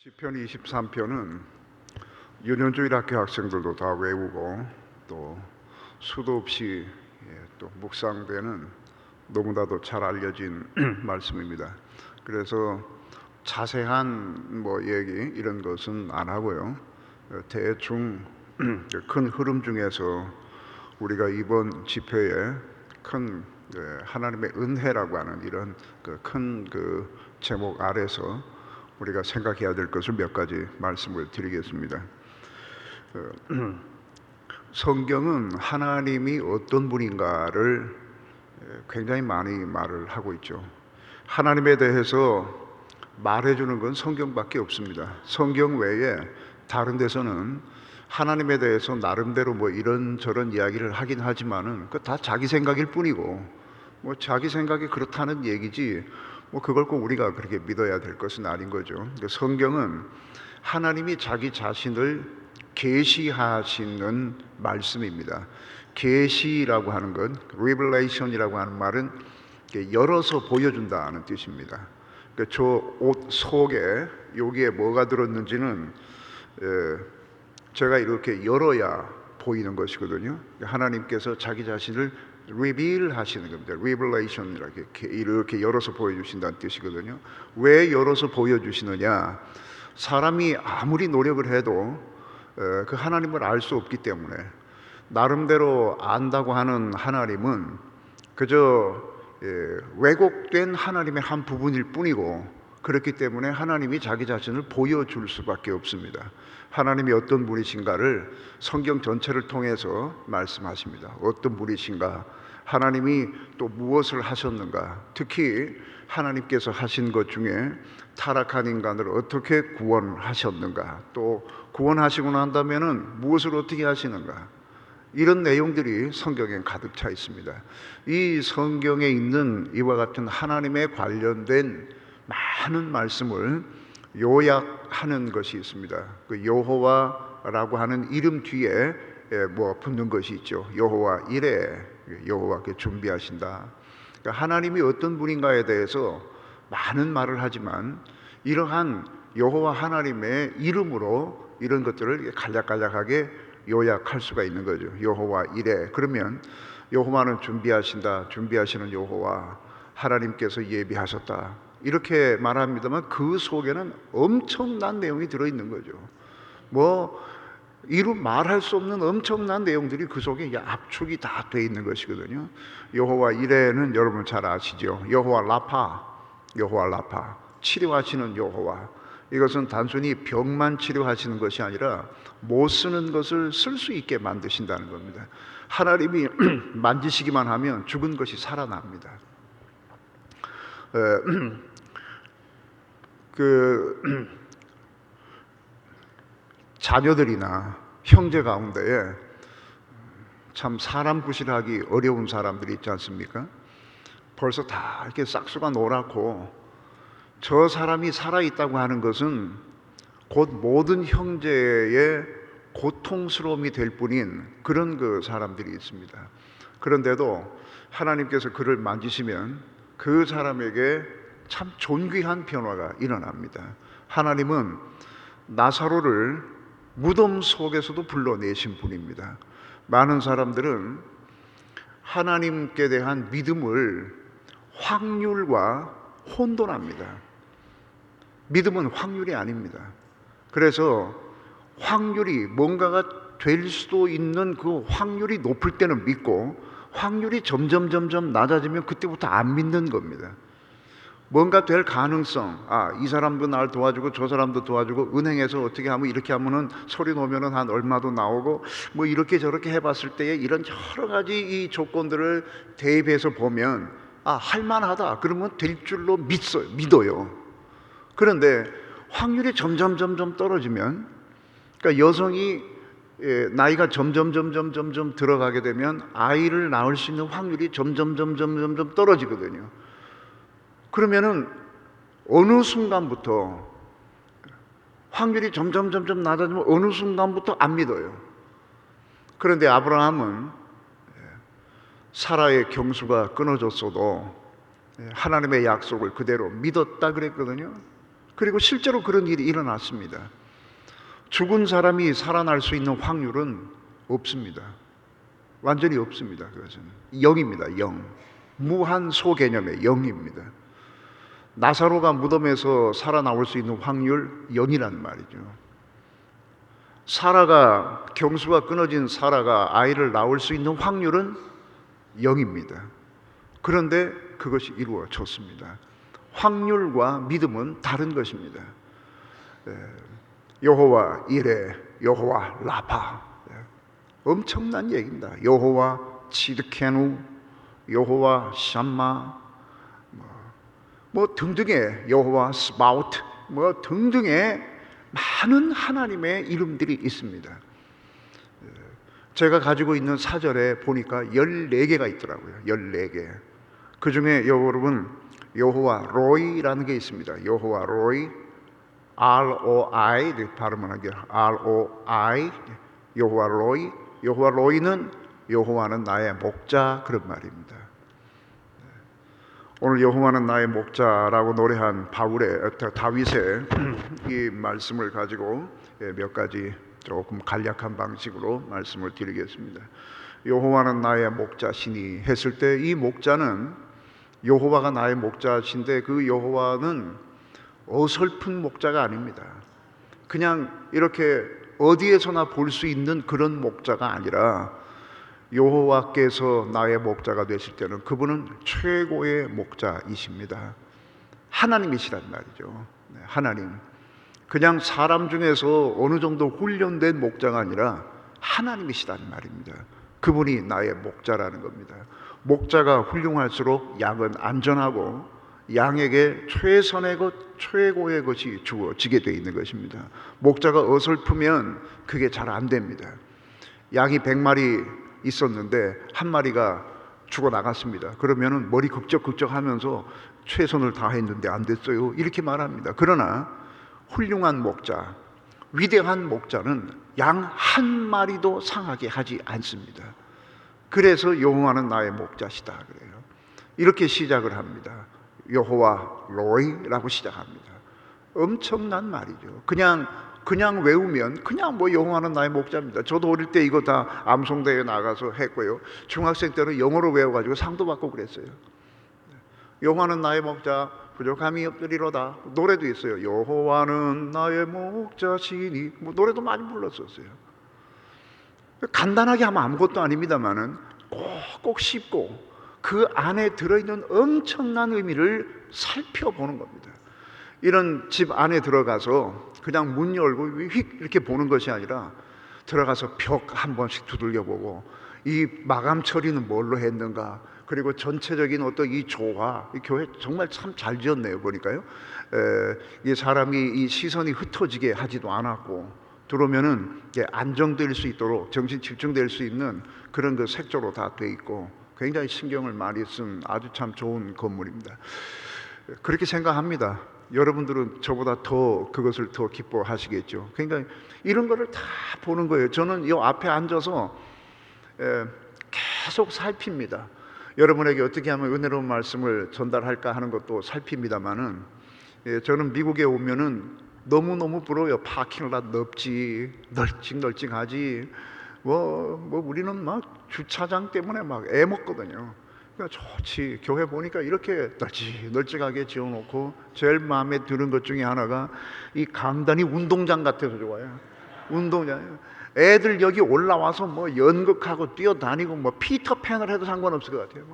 시편 23편은 유년주일 학교 학생들도 다 외우고 또 수도 없이 또 묵상되는 너무나도 잘 알려진 말씀입니다. 그래서 자세한 얘기 이런 것은 안 하고요. 대충 큰 흐름 중에서 우리가 이번 집회에 큰 하나님의 은혜라고 하는 이런 큰 제목 아래서 우리가 생각해야 될 것을 몇 가지 말씀을 드리겠습니다. 성경은 하나님이 어떤 분인가를 굉장히 많이 말을 하고 있죠. 하나님에 대해서 말해주는 건 성경밖에 없습니다. 성경 외에 다른 데서는 하나님에 대해서 나름대로 이런저런 이야기를 하긴 하지만은 그 다 자기 생각일 뿐이고 자기 생각이 그렇다는 얘기지 그걸 꼭 우리가 그렇게 믿어야 될 것은 아닌 거죠. 성경은 하나님이 자기 자신을 계시하시는 말씀입니다. 계시라고 하는 건 revelation이라고 하는 말은 열어서 보여준다는 뜻입니다. 저 옷 속에 여기에 뭐가 들었는지는 제가 이렇게 열어야 보이는 것이거든요. 하나님께서 자기 자신을 reveal 하시는 겁니다. revelation 이렇게 열어서 보여주신다는 뜻이거든요. 왜 열어서 보여주시느냐? 사람이 아무리 노력을 해도 그 하나님을 알 수 없기 때문에 나름대로 안다고 하는 하나님은 그저 왜곡된 하나님의 한 부분일 뿐이고, 그렇기 때문에 하나님이 자기 자신을 보여줄 수밖에 없습니다. 하나님이 어떤 분이신가를 성경 전체를 통해서 말씀하십니다. 어떤 분이신가, 하나님이 또 무엇을 하셨는가, 특히 하나님께서 하신 것 중에 타락한 인간을 어떻게 구원하셨는가, 또 구원하시고 난다면은 무엇을 어떻게 하시는가, 이런 내용들이 성경에 가득 차 있습니다. 이 성경에 있는 이와 같은 하나님에 관련된 많은 말씀을 요약하는 것이 있습니다. 그 여호와라고 하는 이름 뒤에 붙는 것이 있죠. 여호와 이레, 여호와께 준비하신다. 그러니까 하나님이 어떤 분인가에 대해서 많은 말을 하지만 이러한 여호와 하나님의 이름으로 이런 것들을 간략간략하게 요약할 수가 있는 거죠. 여호와 이레, 그러면 여호와는 준비하신다, 준비하시는 여호와, 하나님께서 예비하셨다, 이렇게 말합니다만 그 속에는 엄청난 내용이 들어있는 거죠. 이루 말할 수 없는 엄청난 내용들이 그 속에 압축이 다 돼 있는 것이거든요. 여호와 이레는 여러분 잘 아시죠? 여호와 라파, 여호와 라파, 치료하시는 여호와. 이것은 단순히 병만 치료하시는 것이 아니라 못 쓰는 것을 쓸 수 있게 만드신다는 겁니다. 하나님이 만지시기만 하면 죽은 것이 살아납니다. 자녀들이나 형제 가운데에 참 사람 구실하기 어려운 사람들이 있지 않습니까? 벌써 다 이렇게 싹수가 노랗고 저 사람이 살아있다고 하는 것은 곧 모든 형제의 고통스러움이 될 뿐인 그런 사람들이 있습니다. 그런데도 하나님께서 그를 만지시면 그 사람에게 참 존귀한 변화가 일어납니다. 하나님은 나사로를 무덤 속에서도 불러내신 분입니다. 많은 사람들은 하나님께 대한 믿음을 확률과 혼돈합니다. 믿음은 확률이 아닙니다. 그래서 확률이 뭔가가 될 수도 있는 그 확률이 높을 때는 믿고, 확률이 점점 낮아지면 그때부터 안 믿는 겁니다. 뭔가 될 가능성, 이 사람도 날 도와주고 저 사람도 도와주고 은행에서 어떻게 하면 이렇게 하면은 소리 놓으면은 한 얼마도 나오고 이렇게 저렇게 해봤을 때에 이런 여러 가지 이 조건들을 대입해서 보면 할만하다, 그러면 될 줄로 믿어요. 그런데 확률이 점점 떨어지면, 그러니까 여성이 나이가 점점 들어가게 되면 아이를 낳을 수 있는 확률이 점점 떨어지거든요. 그러면은 어느 순간부터 확률이 점점 낮아지면 어느 순간부터 안 믿어요. 그런데 아브라함은 사라의 경수가 끊어졌어도 하나님의 약속을 그대로 믿었다 그랬거든요. 그리고 실제로 그런 일이 일어났습니다. 죽은 사람이 살아날 수 있는 확률은 없습니다. 완전히 없습니다. 그것은 0입니다. 0. 무한 소개념의 0입니다. 나사로가 무덤에서 살아나올 수 있는 확률 0이란 말이죠. 사라가, 경수가 끊어진 사라가 아이를 낳을 수 있는 확률은 0입니다. 그런데 그것이 이루어졌습니다. 확률과 믿음은 다른 것입니다. 여호와 이레, 여호와 라파, 엄청난 얘기입니다. 여호와 치드케누, 여호와 샴마, 뭐 등등의 여호와 스바우트, 뭐 등등의 많은 하나님의 이름들이 있습니다. 제가 가지고 있는 사절에 보니까 14개가 있더라고요. 14개. 그 중에 여러분 여호와 로이라는 게 있습니다. 여호와 로이, R-O-I 발음을 하게 R-O-I, 여호와 로이. 여호와 로이는 여호와는 나의 목자, 그런 말입니다. 오늘 여호와는 나의 목자라고 노래한 다윗의 이 말씀을 가지고 몇 가지 조금 간략한 방식으로 말씀을 드리겠습니다. 여호와는 나의 목자시니 했을 때 이 목자는 여호와가 나의 목자신데 그 여호와는 어설픈 목자가 아닙니다. 그냥 이렇게 어디에서나 볼 수 있는 그런 목자가 아니라 여호와께서 나의 목자가 되실 때는 그분은 최고의 목자이십니다. 하나님이시란 말이죠. 하나님. 그냥 사람 중에서 어느 정도 훈련된 목자가 아니라 하나님이시란 말입니다. 그분이 나의 목자라는 겁니다. 목자가 훌륭할수록 양은 안전하고 양에게 최선의 것, 최고의 것이 주어지게 되어 있는 것입니다. 목자가 어설프면 그게 잘 안 됩니다. 양이 100마리 있었는데 한 마리가 죽어 나갔습니다. 그러면은 머리 극적극적 하면서 최선을 다했는데 안 됐어요, 이렇게 말합니다. 그러나 훌륭한 목자, 위대한 목자는 양 한 마리도 상하게 하지 않습니다. 그래서 여호와는 나의 목자시다 그래요. 이렇게 시작을 합니다. 여호와 로이라고 시작합니다. 엄청난 말이죠. 그냥 외우면 그냥 뭐 여호와는 나의 목자입니다. 저도 어릴 때 이거 다 암송대회 나가서 했고요. 중학생 때는 영어로 외워가지고 상도 받고 그랬어요. 여호와는 나의 목자, 부족함이 없으리로다. 노래도 있어요. 여호와는 나의 목자시니. 뭐 노래도 많이 불렀었어요. 간단하게 하면 아무것도 아닙니다만은 꼭 씹고 그 안에 들어있는 엄청난 의미를 살펴보는 겁니다. 이런 집 안에 들어가서 그냥 문 열고 휙 이렇게 보는 것이 아니라 들어가서 벽 한 번씩 두들겨보고 이 마감 처리는 뭘로 했는가, 그리고 전체적인 어떤 이 조화, 이 교회 정말 참 잘 지었네요 보니까요. 이 사람이 이 시선이 흩어지게 하지도 않았고 들어오면은 안정될 수 있도록 정신 집중될 수 있는 그런 그 색조로 다 돼 있고 굉장히 신경을 많이 쓴 아주 참 좋은 건물입니다. 그렇게 생각합니다. 여러분들은 저보다 더 그것을 더 기뻐하시겠죠. 그러니까 이런 거를 다 보는 거예요. 저는 이 앞에 앉아서 계속 살핍니다. 여러분에게 어떻게 하면 은혜로운 말씀을 전달할까 하는 것도 살핍니다만은 저는 미국에 오면은 너무너무 부러워요. 파킹lot 넓지, 널찍널찍하지. 뭐 우리는 막 주차장 때문에 막 애먹거든요. 그러니까 좋지. 교회 보니까 이렇게 널찍널찍하게 지어놓고 제일 마음에 드는 것 중에 하나가 이 강단이 운동장 같아서 좋아요. 운동장. 애들 여기 올라와서 뭐 연극하고 뛰어다니고 뭐 피터팬을 해도 상관없을 것 같아요.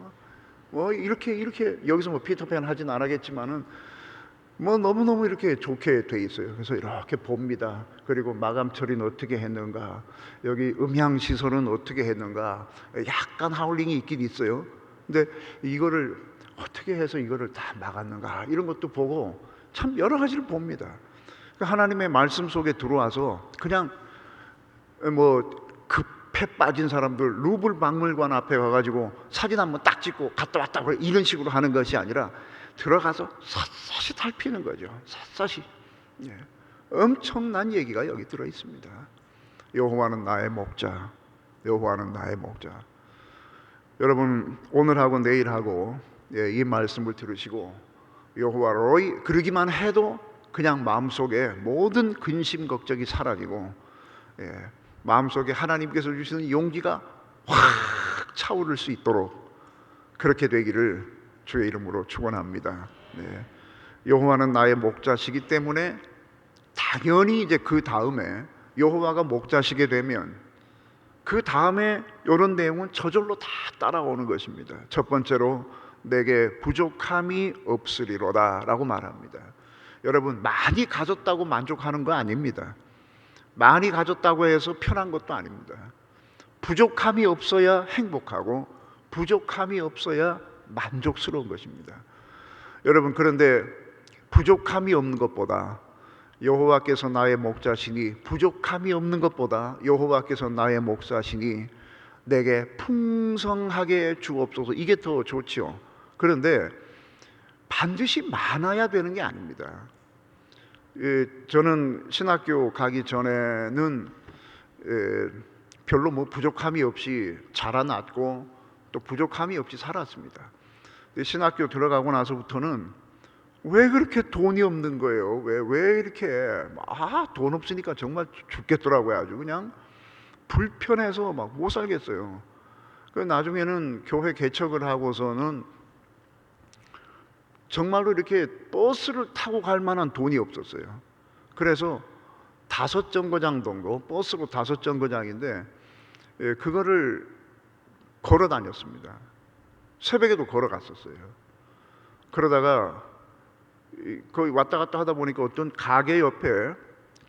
뭐 이렇게 여기서 뭐 피터팬 하진 않았겠지만은 뭐 너무너무 이렇게 좋게 돼 있어요. 그래서 이렇게 봅니다. 그리고 마감 처리는 어떻게 했는가, 여기 음향 시설은 어떻게 했는가. 약간 하울링이 있긴 있어요. 근데 이거를 어떻게 해서 이거를 다 막았는가, 이런 것도 보고 참 여러 가지를 봅니다. 하나님의 말씀 속에 들어와서 그냥 뭐 급해 빠진 사람들 루블 박물관 앞에 가가지고 사진 한번 딱 찍고 갔다 왔다 이런 식으로 하는 것이 아니라 들어가서 샅샅이 살피는 거죠. 샅샅이. 엄청난 얘기가 여기 들어 있습니다. 여호와는 나의 목자, 여호와는 나의 목자. 여러분 오늘하고 내일하고 이 말씀을 들으시고 여호와 로이 그러기만 해도 그냥 마음속에 모든 근심 걱정이 사라지고, 마음속에 하나님께서 주시는 용기가 확 차오를 수 있도록 그렇게 되기를 주의 이름으로 축원합니다. 여호와는 나의 목자시기 때문에 당연히 이제 그 다음에 여호와가 목자시게 되면 그 다음에 이런 내용은 저절로 다 따라오는 것입니다. 첫 번째로 내게 부족함이 없으리로다 라고 말합니다. 여러분, 많이 가졌다고 만족하는 거 아닙니다. 많이 가졌다고 해서 편한 것도 아닙니다. 부족함이 없어야 행복하고 부족함이 없어야 만족스러운 것입니다. 여러분, 그런데 부족함이 없는 것보다 여호와께서 나의 목자시니, 부족함이 없는 것보다 여호와께서 나의 목자시니 내게 풍성하게 주옵소서, 이게 더 좋지요. 그런데 반드시 많아야 되는 게 아닙니다. 저는 신학교 가기 전에는 별로 부족함이 없이 자라났고 또 부족함이 없이 살았습니다. 신학교 들어가고 나서부터는 왜 그렇게 돈이 없는 거예요? 왜 이렇게 돈 없으니까 정말 죽겠더라고요. 아주 그냥 불편해서 막 못 살겠어요. 나중에는 교회 개척을 하고서는 정말로 이렇게 버스를 타고 갈 만한 돈이 없었어요. 그래서 5정거장 정도, 버스로 5정거장인데 그거를 걸어 다녔습니다. 새벽에도 걸어갔었어요. 그러다가 거기 왔다 갔다 하다 보니까 어떤 가게 옆에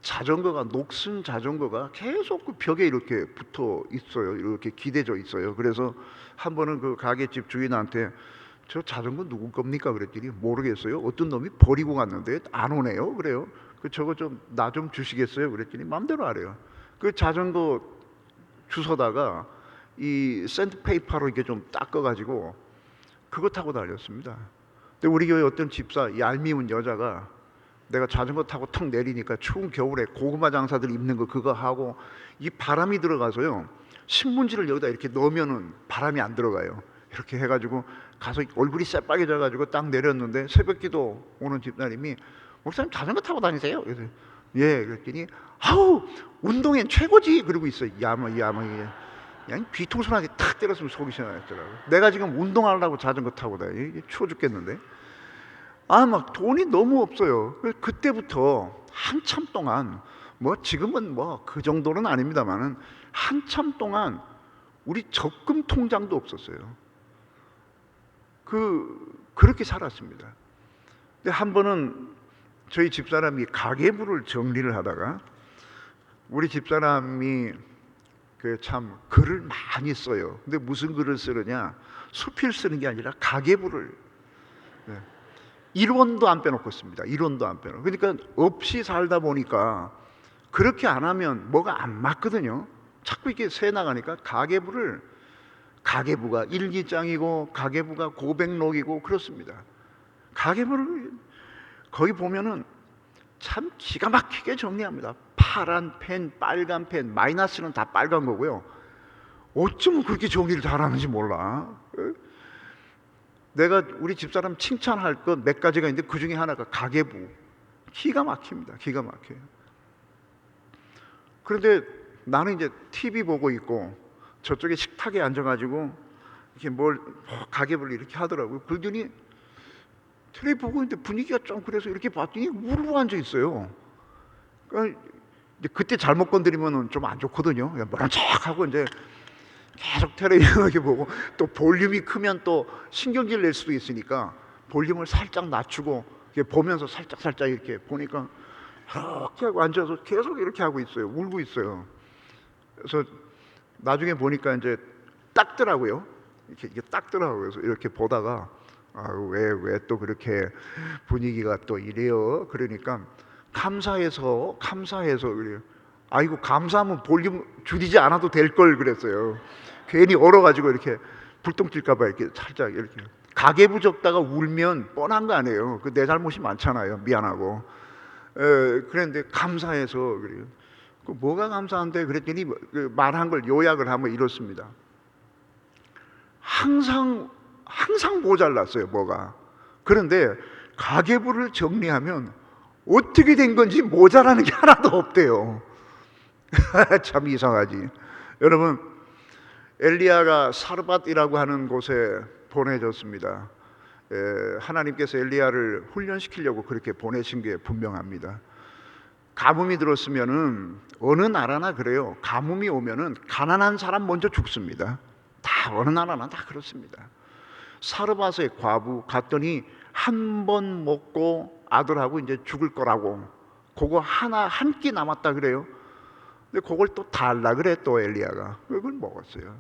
자전거가, 녹슨 자전거가 계속 그 벽에 이렇게 붙어 있어요. 이렇게 기대져 있어요. 그래서 한 번은 그 가게집 주인한테 저 자전거 누구 겁니까? 그랬더니 모르겠어요. 어떤 놈이 버리고 갔는데 안 오네요. 그래요. 저거 좀 나 좀 주시겠어요? 그랬더니 맘대로 하래요. 그 자전거 주워다가 이 샌드페이퍼로 이렇게 좀 닦아가지고 그거 타고 다녔습니다. 근데 우리 교회 어떤 집사, 얄미운 여자가 내가 자전거 타고 턱 내리니까 추운 겨울에 고구마 장사들 입는 거 그거 하고 이 바람이 들어가서요, 신문지를 여기다 이렇게 넣으면은 바람이 안 들어가요. 이렇게 해가지고 가서 얼굴이 새빨개져가지고 딱 내렸는데 새벽기도 오는 집사님이 목사님 자전거 타고 다니세요? 그래서 예, 그랬더니 아우 운동엔 최고지 그러고 있어요. 야망이 그냥 뒤통수하게 탁 때렸으면 속이 시원했더라고요. 내가 지금 운동하려고 자전거 타고 다니, 추워 죽겠는데. 막 돈이 너무 없어요. 그때부터 한참 동안, 지금은 그 정도는 아닙니다만은 한참 동안 우리 적금 통장도 없었어요. 그렇게 살았습니다. 근데 한 번은 저희 집사람이 가계부를 정리를 하다가, 우리 집사람이 참 글을 많이 써요. 근데 무슨 글을 쓰느냐, 수필 쓰는 게 아니라 가계부를, 1원도 안 빼놓고 씁니다. 1원도 안 빼놓고. 그러니까 없이 살다 보니까 그렇게 안 하면 뭐가 안 맞거든요. 자꾸 이렇게 새 나가니까 가계부가 일기장이고 가계부가 고백록이고 그렇습니다. 가계부를 거기 보면은 참 기가 막히게 정리합니다. 파란 펜, 빨간 펜, 마이너스는 다 빨간 거고요. 어쩌면 그렇게 정리를 잘하는지 몰라. 내가 우리 집사람 칭찬할 것 몇 가지가 있는데 그 중에 하나가 가계부. 기가 막힙니다. 기가 막혀요. 그런데 나는 이제 TV 보고 있고 저쪽에 식탁에 앉아가지고 이렇게 가계부를 이렇게 하더라고요. 그러더니 텔레비 보고 있는데 분위기가 좀 그래서 이렇게 봤더니 울고 앉아 있어요. 그러니까 그때 잘못 건드리면 좀 안 좋거든요. 모른 척하고 이제 계속 텔레비 이렇게 보고, 또 볼륨이 크면 또 신경질 낼 수도 있으니까 볼륨을 살짝 낮추고 이렇게 보면서 살짝 이렇게 보니까 이렇게 하고 앉아서 계속 이렇게 하고 있어요. 울고 있어요. 그래서 나중에 보니까 이제 닦더라고요. 이렇게 닦더라고요. 그래서 이렇게 보다가 왜 또 그렇게 분위기가 또 이래요? 그러니까 감사해서 그래요. 아이고, 감사하면 볼륨 줄이지 않아도 될 걸 그랬어요. 괜히 얼어가지고 이렇게 불똥 튈까봐 이렇게 살짝 이렇게. 가계부 적다가 울면 뻔한 거 아니에요. 내 잘못이 많잖아요. 미안하고. 그랬는데 감사해서 그래요. 뭐가 감사한데? 그랬더니 말한 걸 요약을 하면 이렇습니다. 항상 모자랐어요, 뭐가. 그런데 가계부를 정리하면 어떻게 된 건지 모자라는 게 하나도 없대요. 참 이상하지. 여러분, 엘리야가 사르밧이라고 하는 곳에 보내졌습니다. 하나님께서 엘리야를 훈련시키려고 그렇게 보내신 게 분명합니다. 가뭄이 들었으면은 어느 나라나 그래요. 가뭄이 오면은 가난한 사람 먼저 죽습니다. 다 어느 나라나 다 그렇습니다. 사르밧의 과부 갔더니 한 번 먹고 아들하고 이제 죽을 거라고 그거 하나 한 끼 남았다 그래요. 근데 그걸 또 달라 그래 또 엘리야가. 그걸 먹었어요.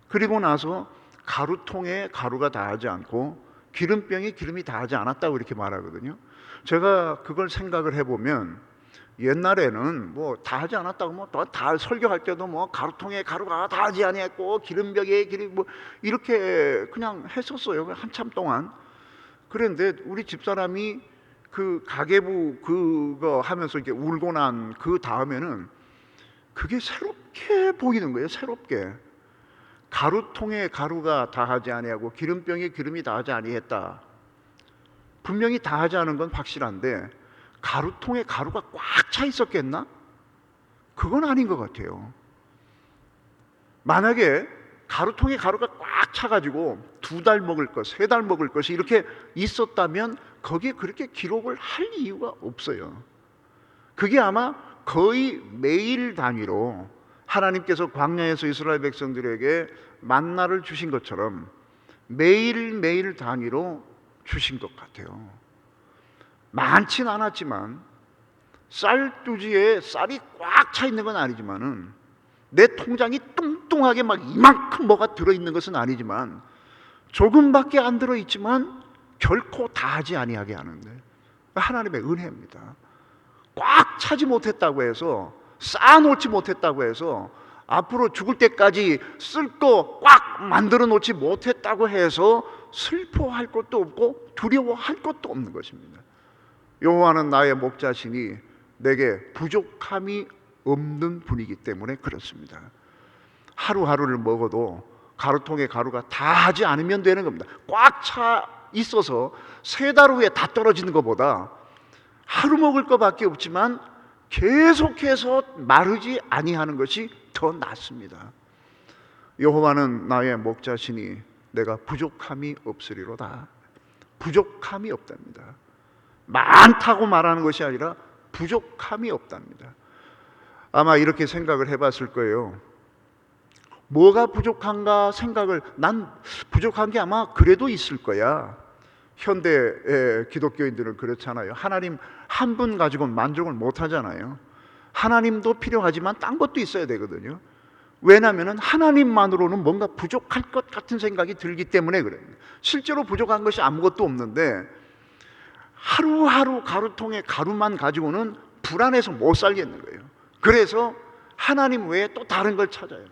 그리고 나서 가루통에 가루가 다하지 않고 기름병에 기름이 다하지 않았다고 이렇게 말하거든요. 제가 그걸 생각을 해보면 옛날에는 뭐 다하지 않았다고 뭐 다 설교할 때도 뭐 가루통에 가루가 다하지 아니했고 기름병에 기름 뭐 이렇게 그냥 했었어요. 한참 동안. 그런데 우리 집사람이 그 가계부 그거 하면서 이렇게 울고 난 그 다음에는 그게 새롭게 보이는 거예요. 새롭게. 가루통에 가루가 다하지 아니하고 기름병에 기름이 다하지 아니했다. 분명히 다하지 않은 건 확실한데 가루통에 가루가 꽉 차 있었겠나? 그건 아닌 것 같아요. 만약에 가루통에 가루가 꽉 차가지고 2달 먹을 것, 3달 먹을 것이 이렇게 있었다면 거기에 그렇게 기록을 할 이유가 없어요. 그게 아마 거의 매일 단위로 하나님께서 광야에서 이스라엘 백성들에게 만나를 주신 것처럼 매일매일 단위로 주신 것 같아요. 많진 않았지만 쌀두지에 쌀이 꽉 차 있는 건 아니지만은 내 통장이 뚱뚱하게 막 이만큼 뭐가 들어있는 것은 아니지만 조금밖에 안 들어있지만 결코 다하지 아니하게 하는데 하나님의 은혜입니다. 꽉 차지 못했다고 해서 쌓아놓지 못했다고 해서 앞으로 죽을 때까지 쓸 거 꽉 만들어 놓지 못했다고 해서 슬퍼할 것도 없고 두려워할 것도 없는 것입니다. 여호와는 나의 목자시니 내게 부족함이 없는 분이기 때문에 그렇습니다. 하루하루를 먹어도 가루통에 가루가 다하지 않으면 되는 겁니다. 꽉 차 있어서 3달 후에 다 떨어지는 것보다 하루 먹을 것밖에 없지만 계속해서 마르지 아니하는 것이 더 낫습니다. 여호와는 나의 목자시니 내가 부족함이 없으리로다. 부족함이 없답니다. 많다고 말하는 것이 아니라 부족함이 없답니다. 아마 이렇게 생각을 해봤을 거예요. 뭐가 부족한가 생각을, 난 부족한 게 아마 그래도 있을 거야. 현대 기독교인들은 그렇잖아요. 하나님 한 분 가지고는 만족을 못 하잖아요. 하나님도 필요하지만 딴 것도 있어야 되거든요. 왜냐하면 하나님만으로는 뭔가 부족할 것 같은 생각이 들기 때문에 그래요. 실제로 부족한 것이 아무것도 없는데 하루하루 가루통에 가루만 가지고는 불안해서 못 살겠는 거예요. 그래서 하나님 외에 또 다른 걸 찾아요.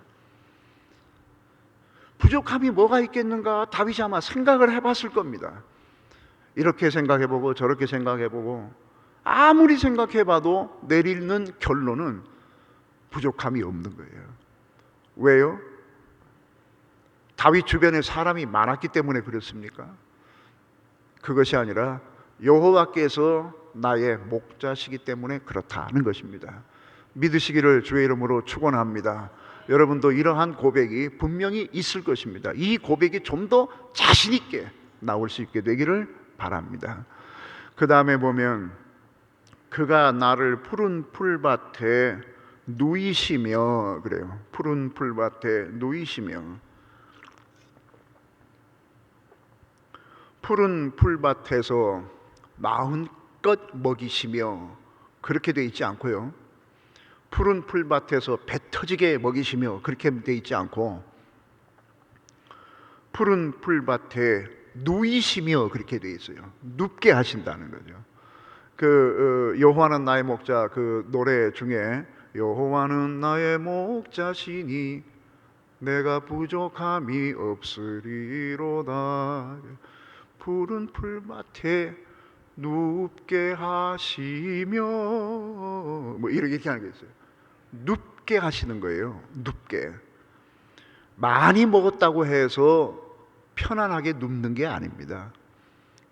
부족함이 뭐가 있겠는가? 다윗이 아마 생각을 해봤을 겁니다. 이렇게 생각해보고 저렇게 생각해보고 아무리 생각해봐도 내리는 결론은 부족함이 없는 거예요. 왜요? 다윗 주변에 사람이 많았기 때문에 그렇습니까? 그것이 아니라 여호와께서 나의 목자시기 때문에 그렇다는 것입니다. 믿으시기를 주의 이름으로 축원합니다. 여러분도 이러한 고백이 분명히 있을 것입니다. 이 고백이 좀 더 자신 있게 나올 수 있게 되기를 바랍니다. 그 다음에 보면 그가 나를 푸른 풀밭에 누이시며 그래요. 푸른 풀밭에 누이시며 푸른 풀밭에서 마음껏 먹이시며 그렇게 돼 있지 않고요. 푸른 풀밭에서 배 터지게 먹이시며 그렇게 돼 있지 않고 푸른 풀밭에 누이시며 그렇게 돼 있어요. 눕게 하신다는 거죠. 여호와는 나의 목자 그 노래 중에 여호와는 나의 목자시니 내가 부족함이 없으리로다. 푸른 풀밭에 눕게 하시며 뭐 이렇게 하는 게 있어요. 눕게 하시는 거예요. 눕게. 많이 먹었다고 해서 편안하게 눕는 게 아닙니다.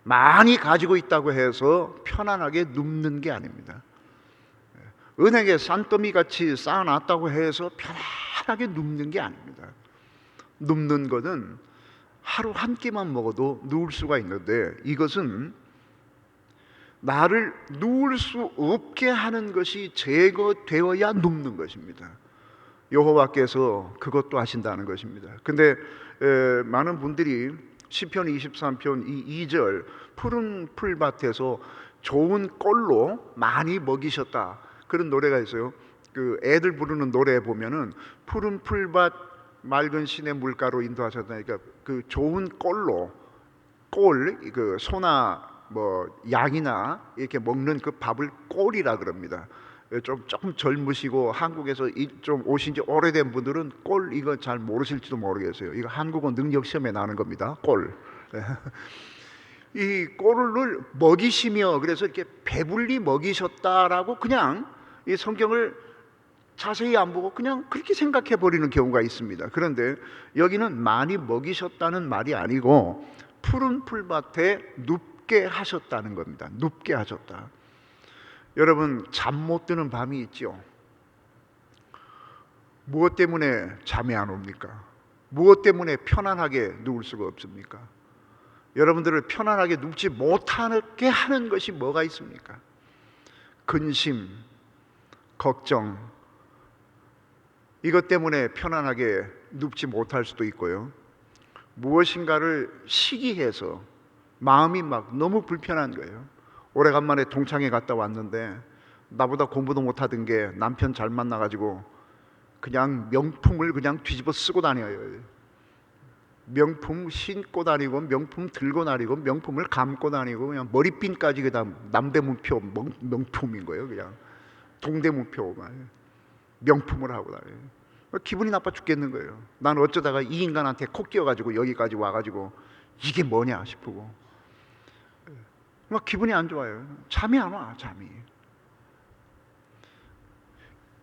많이 가지고 있다고 해서 편안하게 눕는 게 아닙니다. 은행에 산더미 같이 쌓아놨다고 해서 편안하게 눕는 게 아닙니다. 눕는 것은 하루 한 끼만 먹어도 누울 수가 있는데, 이것은 나를 누울 수 없게 하는 것이 제거되어야 눕는 것입니다. 여호와께서 그것도 하신다는 것입니다. 근데 많은 분들이 시편 23편 2절 푸른 풀밭에서 좋은 꼴로 많이 먹이셨다, 그런 노래가 있어요. 그 애들 부르는 노래에 보면은 푸른 풀밭 맑은 시내 물가로 인도하셨다니까, 그 좋은 꼴로, 그 소나 뭐 양이나 이렇게 먹는 그 밥을 꼴이라 그럽니다. 조금 젊으시고 한국에서 좀 오신 지 오래된 분들은 꼴 이거 잘 모르실지도 모르겠어요. 이거 한국어 능력 시험에 나는 겁니다. 꼴. 이 꼴을 먹이시며, 그래서 이렇게 배불리 먹이셨다라고 그냥 이 성경을 자세히 안 보고 그냥 그렇게 생각해 버리는 경우가 있습니다. 그런데 여기는 많이 먹이셨다는 말이 아니고 푸른 풀밭에 눕게 하셨다는 겁니다. 눕게 하셨다. 여러분, 잠 못 드는 밤이 있죠. 무엇 때문에 잠이 안 옵니까? 무엇 때문에 편안하게 누울 수가 없습니까? 여러분들을 편안하게 눕지 못하게 하는 것이 뭐가 있습니까? 근심, 걱정, 이것 때문에 편안하게 눕지 못할 수도 있고요. 무엇인가를 시기해서 마음이 막 너무 불편한 거예요. 오래간만에 동창회 갔다 왔는데 나보다 공부도 못하던 게 남편 잘 만나가지고 그냥 명품을 그냥 뒤집어 쓰고 다녀요. 명품 신고 다니고, 명품 들고 다니고, 명품을 감고 다니고, 그냥 머리핀까지 그다 남대문표 명품인 거예요. 그냥 동대문표만 명품을 하고 다녀요. 기분이 나빠 죽겠는 거예요. 난 어쩌다가 이 인간한테 콕 끼어가지고 여기까지 와가지고 이게 뭐냐 싶고 막 기분이 안 좋아요. 잠이 안 와. 잠이.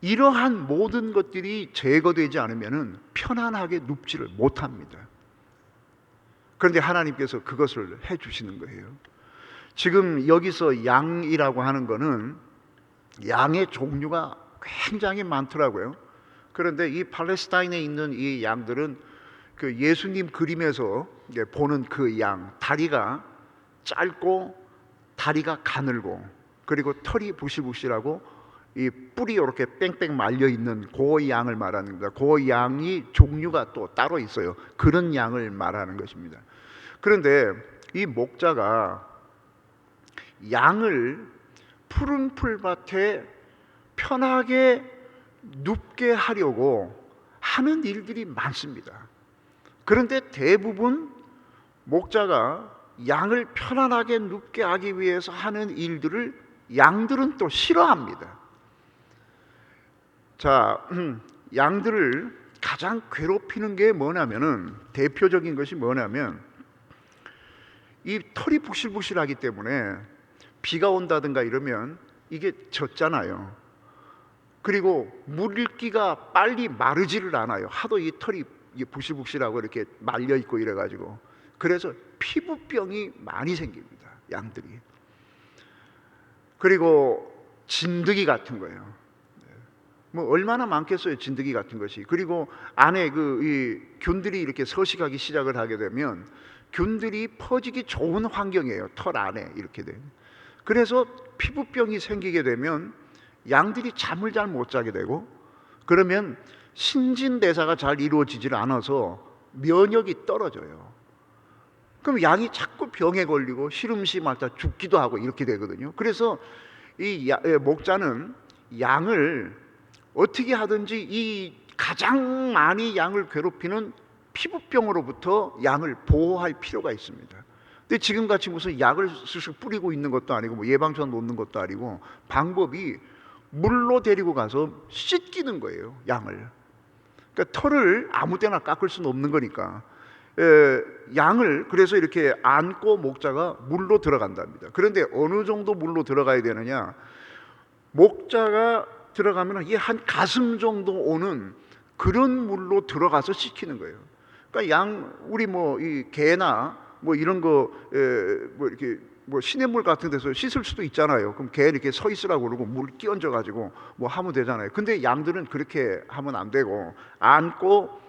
이러한 모든 것들이 제거되지 않으면 편안하게 눕지를 못합니다. 그런데 하나님께서 그것을 해주시는 거예요. 지금 여기서 양이라고 하는 거는 양의 종류가 굉장히 많더라고요. 그런데 이 팔레스타인에 있는 이 양들은 그 예수님 그림에서 보는 그 양, 다리가 짧고 다리가 가늘고 그리고 털이 부실부실하고 이 뿔이 이렇게 뺑뺑 말려 있는 그 양을 말하는 겁니다. 그 양이 종류가 또 따로 있어요. 그런 양을 말하는 것입니다. 그런데 이 목자가 양을 푸른 풀밭에 편하게 눕게 하려고 하는 일들이 많습니다. 그런데 대부분 목자가 양을 편안하게 눕게 하기 위해서 하는 일들을 양들은 또 싫어합니다. 자, 양들을 가장 괴롭히는 게 뭐냐면은, 대표적인 것이 뭐냐면 이 털이 부실부실하기 때문에 비가 온다든가 이러면 이게 젖잖아요. 그리고 물기가 빨리 마르지를 않아요. 하도 이 털이 부실부실하고 이렇게 말려 있고 이래가지고. 그래서 피부병이 많이 생깁니다. 양들이. 그리고 진드기 같은 거예요. 뭐 얼마나 많겠어요, 진드기 같은 것이. 그리고 안에 이 균들이 이렇게 서식하기 시작을 하게 되면 균들이 퍼지기 좋은 환경이에요. 털 안에 이렇게 돼. 그래서 피부병이 생기게 되면 양들이 잠을 잘 못 자게 되고, 그러면 신진대사가 잘 이루어지질 않아서 면역이 떨어져요. 그럼 양이 자꾸 병에 걸리고 시름시 맞다 죽기도 하고 이렇게 되거든요. 그래서 이 목자는 양을 어떻게 하든지 이 가장 많이 양을 괴롭히는 피부병으로부터 양을 보호할 필요가 있습니다. 근데 지금같이 무슨 약을 쓱쓱 뿌리고 있는 것도 아니고 뭐 예방전 놓는 것도 아니고, 방법이 물로 데리고 가서 씻기는 거예요, 양을. 그러니까 털을 아무 때나 깎을 수는 없는 거니까 양을 그래서 이렇게 안고 목자가 물로 들어간답니다. 그런데 어느 정도 물로 들어가야 되느냐, 목자가 들어가면 이 한 가슴 정도 오는 그런 물로 들어가서 씻기는 거예요. 그러니까 우리 뭐 이 개나 뭐 이런 거 뭐 이렇게 뭐 시냇물 같은 데서 씻을 수도 있잖아요. 그럼 개 이렇게 서 있으라고 그러고 물 끼얹어 가지고 뭐 하면 되잖아요. 근데 양들은 그렇게 하면 안 되고, 안고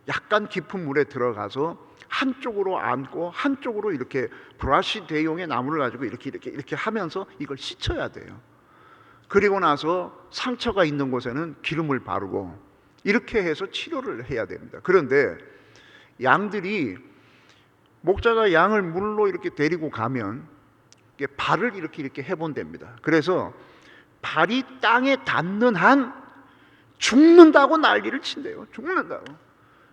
약간 깊은 물에 들어가서 한쪽으로 안고 한쪽으로 이렇게 브러쉬 대용의 나무를 가지고 이렇게 하면서 이걸 씻어야 돼요. 그리고 나서 상처가 있는 곳에는 기름을 바르고 이렇게 해서 치료를 해야 됩니다. 그런데 양들이, 목자가 양을 물로 이렇게 데리고 가면 발을 이렇게 해본답니다. 그래서 발이 땅에 닿는 한 죽는다고 난리를 친대요. 죽는다고.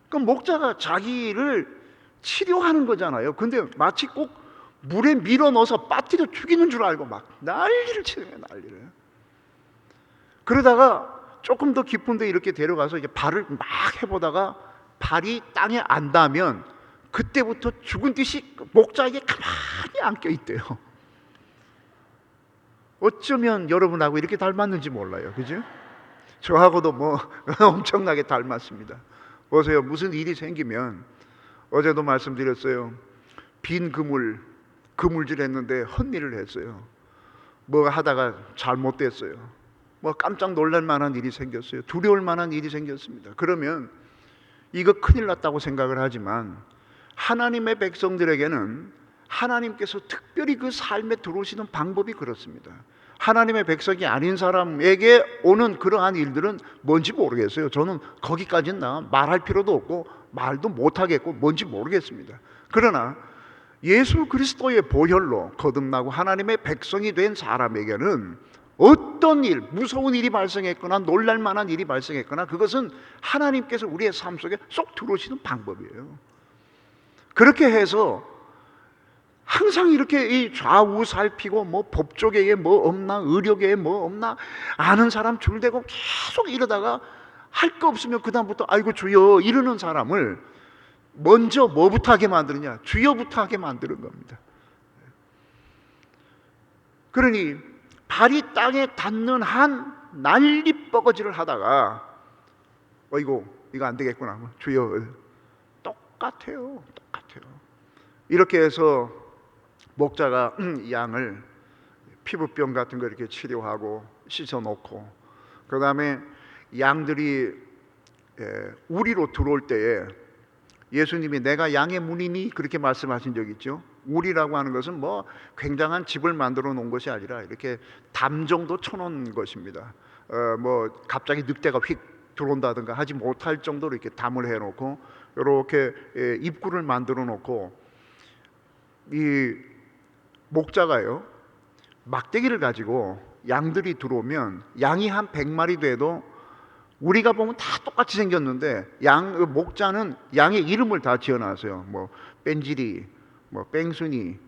그럼 목자가 자기를 치료하는 거잖아요. 근데 마치 꼭 물에 밀어 넣어서 빠뜨려 죽이는 줄 알고 막 난리를 치는 거예요. 난리를. 그러다가 조금 더 깊은 데 이렇게 데려가서 이제 발을 막 해보다가 발이 땅에 안 닿으면 그때부터 죽은 듯이 목자에게 가만히 안겨 있대요. 어쩌면 여러분하고 이렇게 닮았는지 몰라요. 그죠? 저하고도 뭐 엄청나게 닮았습니다. 보세요. 무슨 일이 생기면, 어제도 말씀드렸어요. 빈 그물질 했는데 헛일을 했어요. 뭐 하다가 잘못됐어요. 뭐 깜짝 놀랄 만한 일이 생겼어요. 두려울 만한 일이 생겼습니다. 그러면 이거 큰일 났다고 생각을 하지만, 하나님의 백성들에게는 하나님께서 특별히 그 삶에 들어오시는 방법이 그렇습니다. 하나님의 백성이 아닌 사람에게 오는 그러한 일들은 뭔지 모르겠어요. 저는 거기까지는 말할 필요도 없고 말도 못하겠고 뭔지 모르겠습니다. 그러나 예수 그리스도의 보혈로 거듭나고 하나님의 백성이 된 사람에게는 어떤 일, 무서운 일이 발생했거나 놀랄 만한 일이 발생했거나 그것은 하나님께서 우리의 삶 속에 쏙 들어오시는 방법이에요. 그렇게 해서 항상 이렇게 이 좌우 살피고 뭐 법조계에 뭐 없나, 의료계에 뭐 없나, 아는 사람 줄대고 계속 이러다가 할 거 없으면 그다음부터 아이고 주여 이러는 사람을 먼저 뭐부터 하게 만드느냐? 주여부터 하게 만드는 겁니다. 그러니 발이 땅에 닿는 한 난리 뻐거지를 하다가 이거 안 되겠구나. 주여. 똑같아요. 이렇게 해서 목자가 양을 피부병 같은 거 이렇게 치료하고 씻어놓고, 그 다음에 양들이 우리로 들어올 때에 예수님이 내가 양의 문이니 그렇게 말씀하신 적 있죠. 우리라고 하는 것은 뭐 굉장한 집을 만들어 놓은 것이 아니라 이렇게 담 정도 쳐놓은 것입니다. 뭐 갑자기 늑대가 휙 들어온다든가 하지 못할 정도로 이렇게 담을 해놓고 이렇게 입구를 만들어 놓고, 이 목자가요 막대기를 가지고 양들이 들어오면 양이 한 100마리 돼도 우리가 보면 다 똑같이 생겼는데 목자는 양의 이름을 다 지어놨어요. 뭐 뺀질이, 뭐 뺑순이,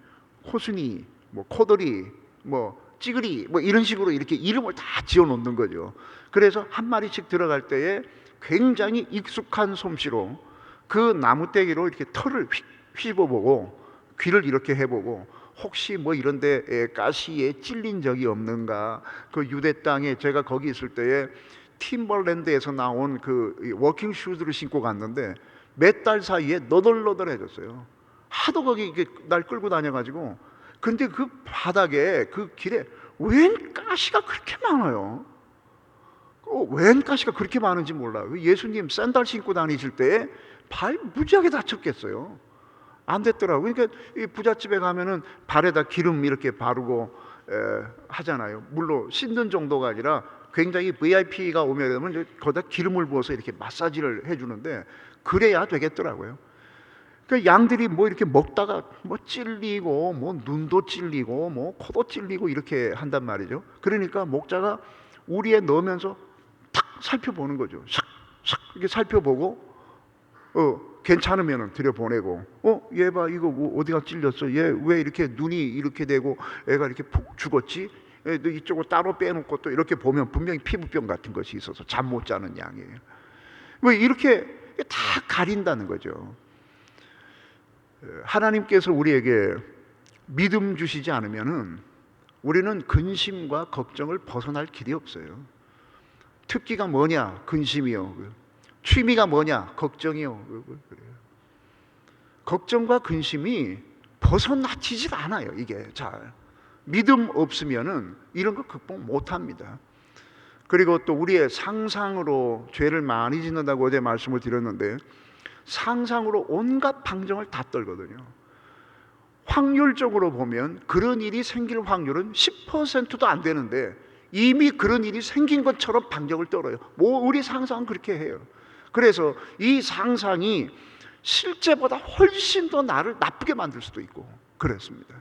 호순이, 뭐 코돌이, 뭐 찌그리, 뭐 이런 식으로 이렇게 이름을 다 지어놓는 거죠. 그래서 한 마리씩 들어갈 때에 굉장히 익숙한 솜씨로 그 나무떼기로 이렇게 털을 휘집어보고 귀를 이렇게 해보고, 혹시 뭐 이런데 가시에 찔린 적이 없는가. 그 유대 땅에 제가 거기 있을 때에 팀벌랜드에서 나온 그 워킹 슈즈를 신고 갔는데 몇 달 사이에 너덜너덜해졌어요. 하도 거기 날 끌고 다녀가지고. 근데 그 바닥에 그 길에 웬 가시가 그렇게 많아요. 웬 가시가 그렇게 많은지 몰라요. 예수님 샌들 신고 다니실 때 발 무지하게 다쳤겠어요. 안 됐더라고요. 그러니까 이 부잣집에 가면은 발에다 기름 이렇게 바르고 하잖아요. 물로 씻는 정도가 아니라 굉장히 VIP가 오면 거기다 기름을 부어서 이렇게 마사지를 해주는데 그래야 되겠더라고요. 그러니까 양들이 뭐 이렇게 먹다가 뭐 찔리고 뭐 눈도 찔리고 뭐 코도 찔리고 이렇게 한단 말이죠. 그러니까 목자가 우리에 넣으면서 탁 살펴보는 거죠. 싹 이렇게 살펴보고 괜찮으면 들여보내고, 얘 봐, 이거 뭐 어디가 찔렸어? 얘 왜 이렇게 눈이 이렇게 되고 애가 이렇게 푹 죽었지? 이쪽을 따로 빼놓고 또 이렇게 보면 분명히 피부병 같은 것이 있어서 잠 못 자는 양이에요. 뭐 이렇게 다 가린다는 거죠. 하나님께서 우리에게 믿음 주시지 않으면은 우리는 근심과 걱정을 벗어날 길이 없어요. 특기가 뭐냐? 근심이요. 취미가 뭐냐? 걱정이요. 걱정과 근심이 벗어나지질 않아요. 이게 잘 믿음 없으면은 이런 거 극복 못합니다. 그리고 또 우리의 상상으로 죄를 많이 짓는다고 어제 말씀을 드렸는데, 상상으로 온갖 방정을 다 떨거든요. 확률적으로 보면 그런 일이 생길 확률은 10%도 안 되는데 이미 그런 일이 생긴 것처럼 방정을 떨어요. 뭐 우리 상상은 그렇게 해요. 그래서 이 상상이 실제보다 훨씬 더 나를 나쁘게 만들 수도 있고 그렇습니다.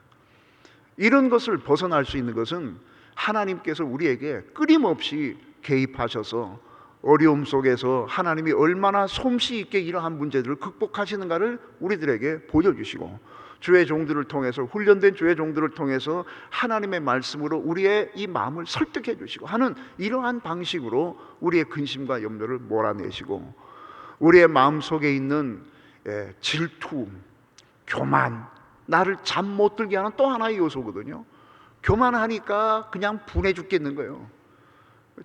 이런 것을 벗어날 수 있는 것은 하나님께서 우리에게 끊임없이 개입하셔서 어려움 속에서 하나님이 얼마나 솜씨 있게 이러한 문제들을 극복하시는가를 우리들에게 보여주시고, 주의 종들을 통해서, 훈련된 주의 종들을 통해서 하나님의 말씀으로 우리의 이 마음을 설득해 주시고 하는 이러한 방식으로 우리의 근심과 염려를 몰아내시고, 우리의 마음속에 있는 질투, 교만, 나를 잠 못 들게 하는 또 하나의 요소거든요. 교만하니까 그냥 분해 죽겠는 거예요.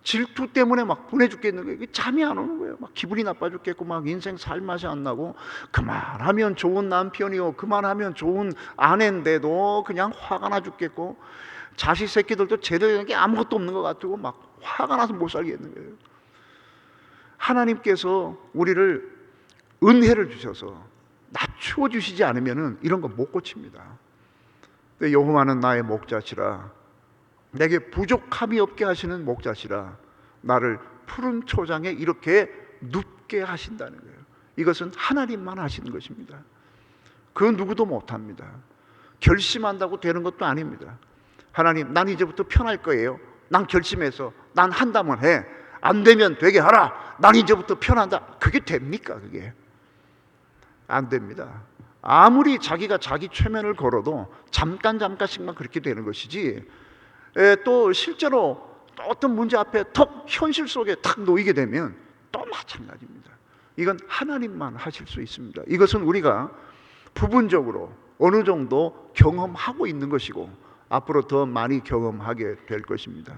질투 때문에 막 분해 죽겠는 거예요. 잠이 안 오는 거예요. 막 기분이 나빠 죽겠고 막 인생 살 맛이 안 나고, 그만하면 좋은 남편이요, 그만하면 좋은 아내인데도 그냥 화가 나 죽겠고, 자식 새끼들도 제대로 된 게 아무것도 없는 것 같고 막 화가 나서 못 살겠는 거예요. 하나님께서 우리를 은혜를 주셔서 낮추어 주시지 않으면 이런 거 못 고칩니다. 여호와는 나의 목자시라, 내게 부족함이 없게 하시는 목자시라, 나를 푸른 초장에 이렇게 눕게 하신다는 거예요. 이것은 하나님만 하시는 것입니다. 그 누구도 못합니다. 결심한다고 되는 것도 아닙니다. 하나님, 난 이제부터 편할 거예요. 난 결심해서 난 한다면 해. 안 되면 되게 하라. 난 이제부터 편한다. 그게 됩니까? 그게 안 됩니다. 아무리 자기가 자기 최면을 걸어도 잠깐씩만 그렇게 되는 것이지, 또 실제로 또 어떤 문제 앞에 턱 현실 속에 탁 놓이게 되면 또 마찬가지입니다. 이건 하나님만 하실 수 있습니다. 이것은 우리가 부분적으로 어느 정도 경험하고 있는 것이고 앞으로 더 많이 경험하게 될 것입니다.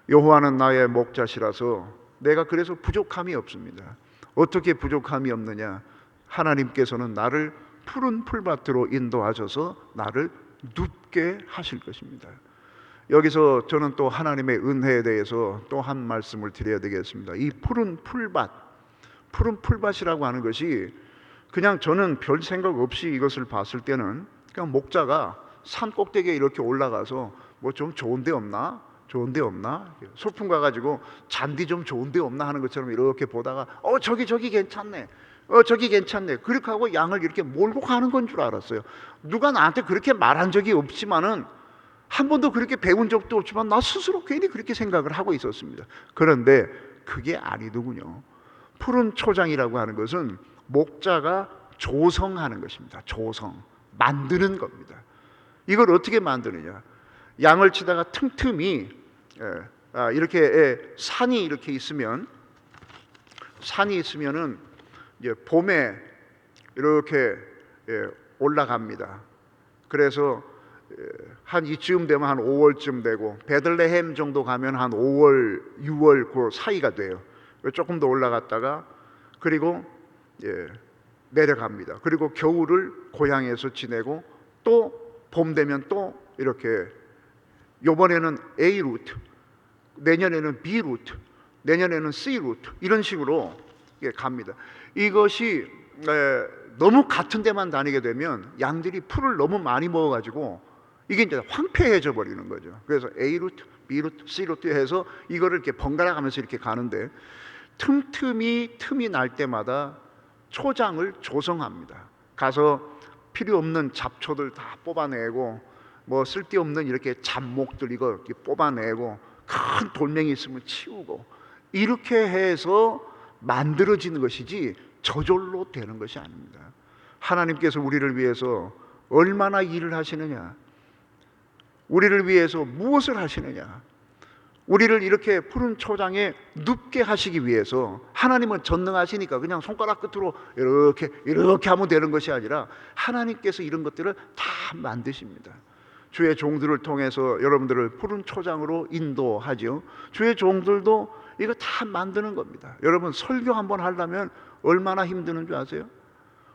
여호와는 나의 목자시라서 내가 그래서 부족함이 없습니다. 어떻게 부족함이 없느냐? 하나님께서는 나를 푸른 풀밭으로 인도하셔서 나를 눕게 하실 것입니다. 여기서 저는 또 하나님의 은혜에 대해서 또 한 말씀을 드려야 되겠습니다. 이 푸른 풀밭이라고 하는 것이 그냥 저는 별 생각 없이 이것을 봤을 때는 그냥 목자가 산 꼭대기에 이렇게 올라가서 뭐 좀 좋은 데 없나? 좋은 데 없나? 소풍 가가지고 잔디 좀 좋은 데 없나 하는 것처럼 이렇게 보다가 저기 괜찮네. 저기 괜찮네. 그렇게 하고 양을 이렇게 몰고 가는 건 줄 알았어요. 누가 나한테 그렇게 말한 적이 없지만은, 한 번도 그렇게 배운 적도 없지만 나 스스로 괜히 그렇게 생각을 하고 있었습니다. 그런데 그게 아니더군요. 푸른 초장이라고 하는 것은 목자가 조성하는 것입니다. 조성, 만드는 겁니다. 이걸 어떻게 만드느냐? 양을 치다가 틈틈이 이렇게 산이 이렇게 있으면은 이제 봄에 이렇게 올라갑니다. 그래서 한 이쯤 되면 한 5월쯤 되고, 베들레헴 정도 가면 한 5월, 6월 그 사이가 돼요. 조금 더 올라갔다가 그리고 내려갑니다. 그리고 겨울을 고향에서 지내고 또 봄 되면 또 이렇게, 요번에는 A 루트, 내년에는 B 루트, 내년에는 C 루트, 이런 식으로 갑니다. 이것이 너무 같은 데만 다니게 되면 양들이 풀을 너무 많이 먹어가지고 이게 이제 황폐해져 버리는 거죠. 그래서 A 루트, B 루트, C 루트 해서 이거를 이렇게 번갈아 가면서 이렇게 가는데, 틈이 날 때마다 초장을 조성합니다. 가서 필요 없는 잡초들 다 뽑아내고, 뭐 쓸데없는 이렇게 잡목들 이거 이렇게 뽑아내고, 큰 돌멩이 있으면 치우고, 이렇게 해서 만들어지는 것이지 저절로 되는 것이 아닙니다. 하나님께서 우리를 위해서 얼마나 일을 하시느냐, 우리를 위해서 무엇을 하시느냐, 우리를 이렇게 푸른 초장에 눕게 하시기 위해서, 하나님은 전능하시니까 그냥 손가락 끝으로 이렇게 하면 되는 것이 아니라 하나님께서 이런 것들을 다 만드십니다. 주의 종들을 통해서 여러분들을 푸른 초장으로 인도하죠. 주의 종들도 이거 다 만드는 겁니다. 여러분 설교 한번 하려면 얼마나 힘드는 줄 아세요?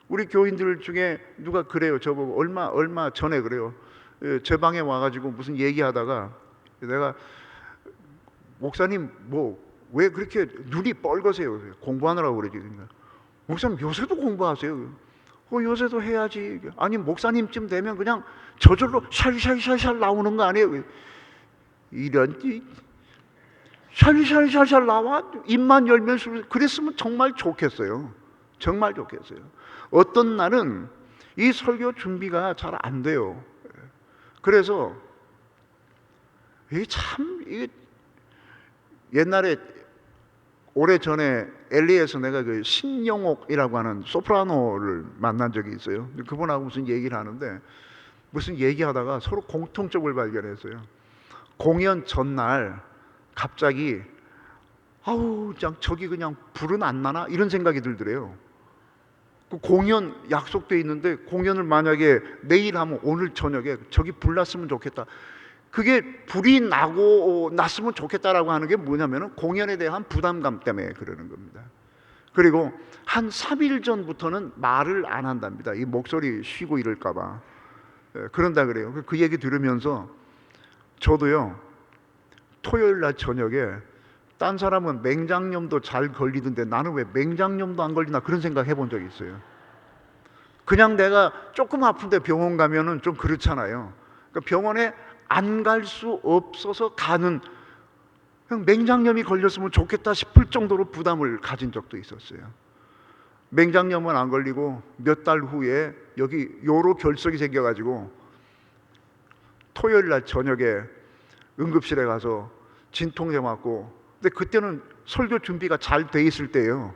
우리 교인들 중에 누가 그래요. 저보고 얼마 전에 그래요. 제 방에 와가지고 무슨 얘기하다가 내가 목사님 뭐 왜 그렇게 눈이 뻘거세요? 공부하느라고 그러지. 그러니까 목사님 요새도 공부하세요. 요새도 해야지. 아니 목사님쯤 되면 그냥 저절로 샬샬샬샬 나오는 거 아니에요? 이런 샬샬샬샬 나와 입만 열면 그랬으면 정말 좋겠어요. 정말 좋겠어요. 어떤 날은 이 설교 준비가 잘 안 돼요. 그래서 이게 참 이게 옛날에 오래전에 LA에서 내가 그 신영옥이라고 하는 소프라노를 만난 적이 있어요. 그분하고 무슨 얘기를 하는데 무슨 얘기하다가 서로 공통점을 발견했어요. 공연 전날 갑자기 아우 저기 그냥 불은 안 나나 이런 생각이 들더래요. 그 공연 약속돼 있는데 공연을 만약에 내일 하면 오늘 저녁에 저기 불 났으면 좋겠다. 그게 불이 났으면 좋겠다라고 하는 게 뭐냐면은 공연에 대한 부담감 때문에 그러는 겁니다. 그리고 한 3일 전부터는 말을 안 한답니다. 이 목소리 쉬고 이럴까 봐. 그런다 그래요. 그 얘기 들으면서 저도요. 토요일 날 저녁에 딴 사람은 맹장염도 잘 걸리던데 나는 왜 맹장염도 안 걸리나 그런 생각 해본 적이 있어요. 그냥 내가 조금 아픈데 병원 가면은 좀 그렇잖아요. 그러니까 병원에 안 갈 수 없어서 가는 그냥 맹장염이 걸렸으면 좋겠다 싶을 정도로 부담을 가진 적도 있었어요. 맹장염은 안 걸리고 몇 달 후에 여기 요로 결석이 생겨가지고 토요일 날 저녁에 응급실에 가서 진통제 맞고 근데 그때는 설교 준비가 잘 돼 있을 때예요.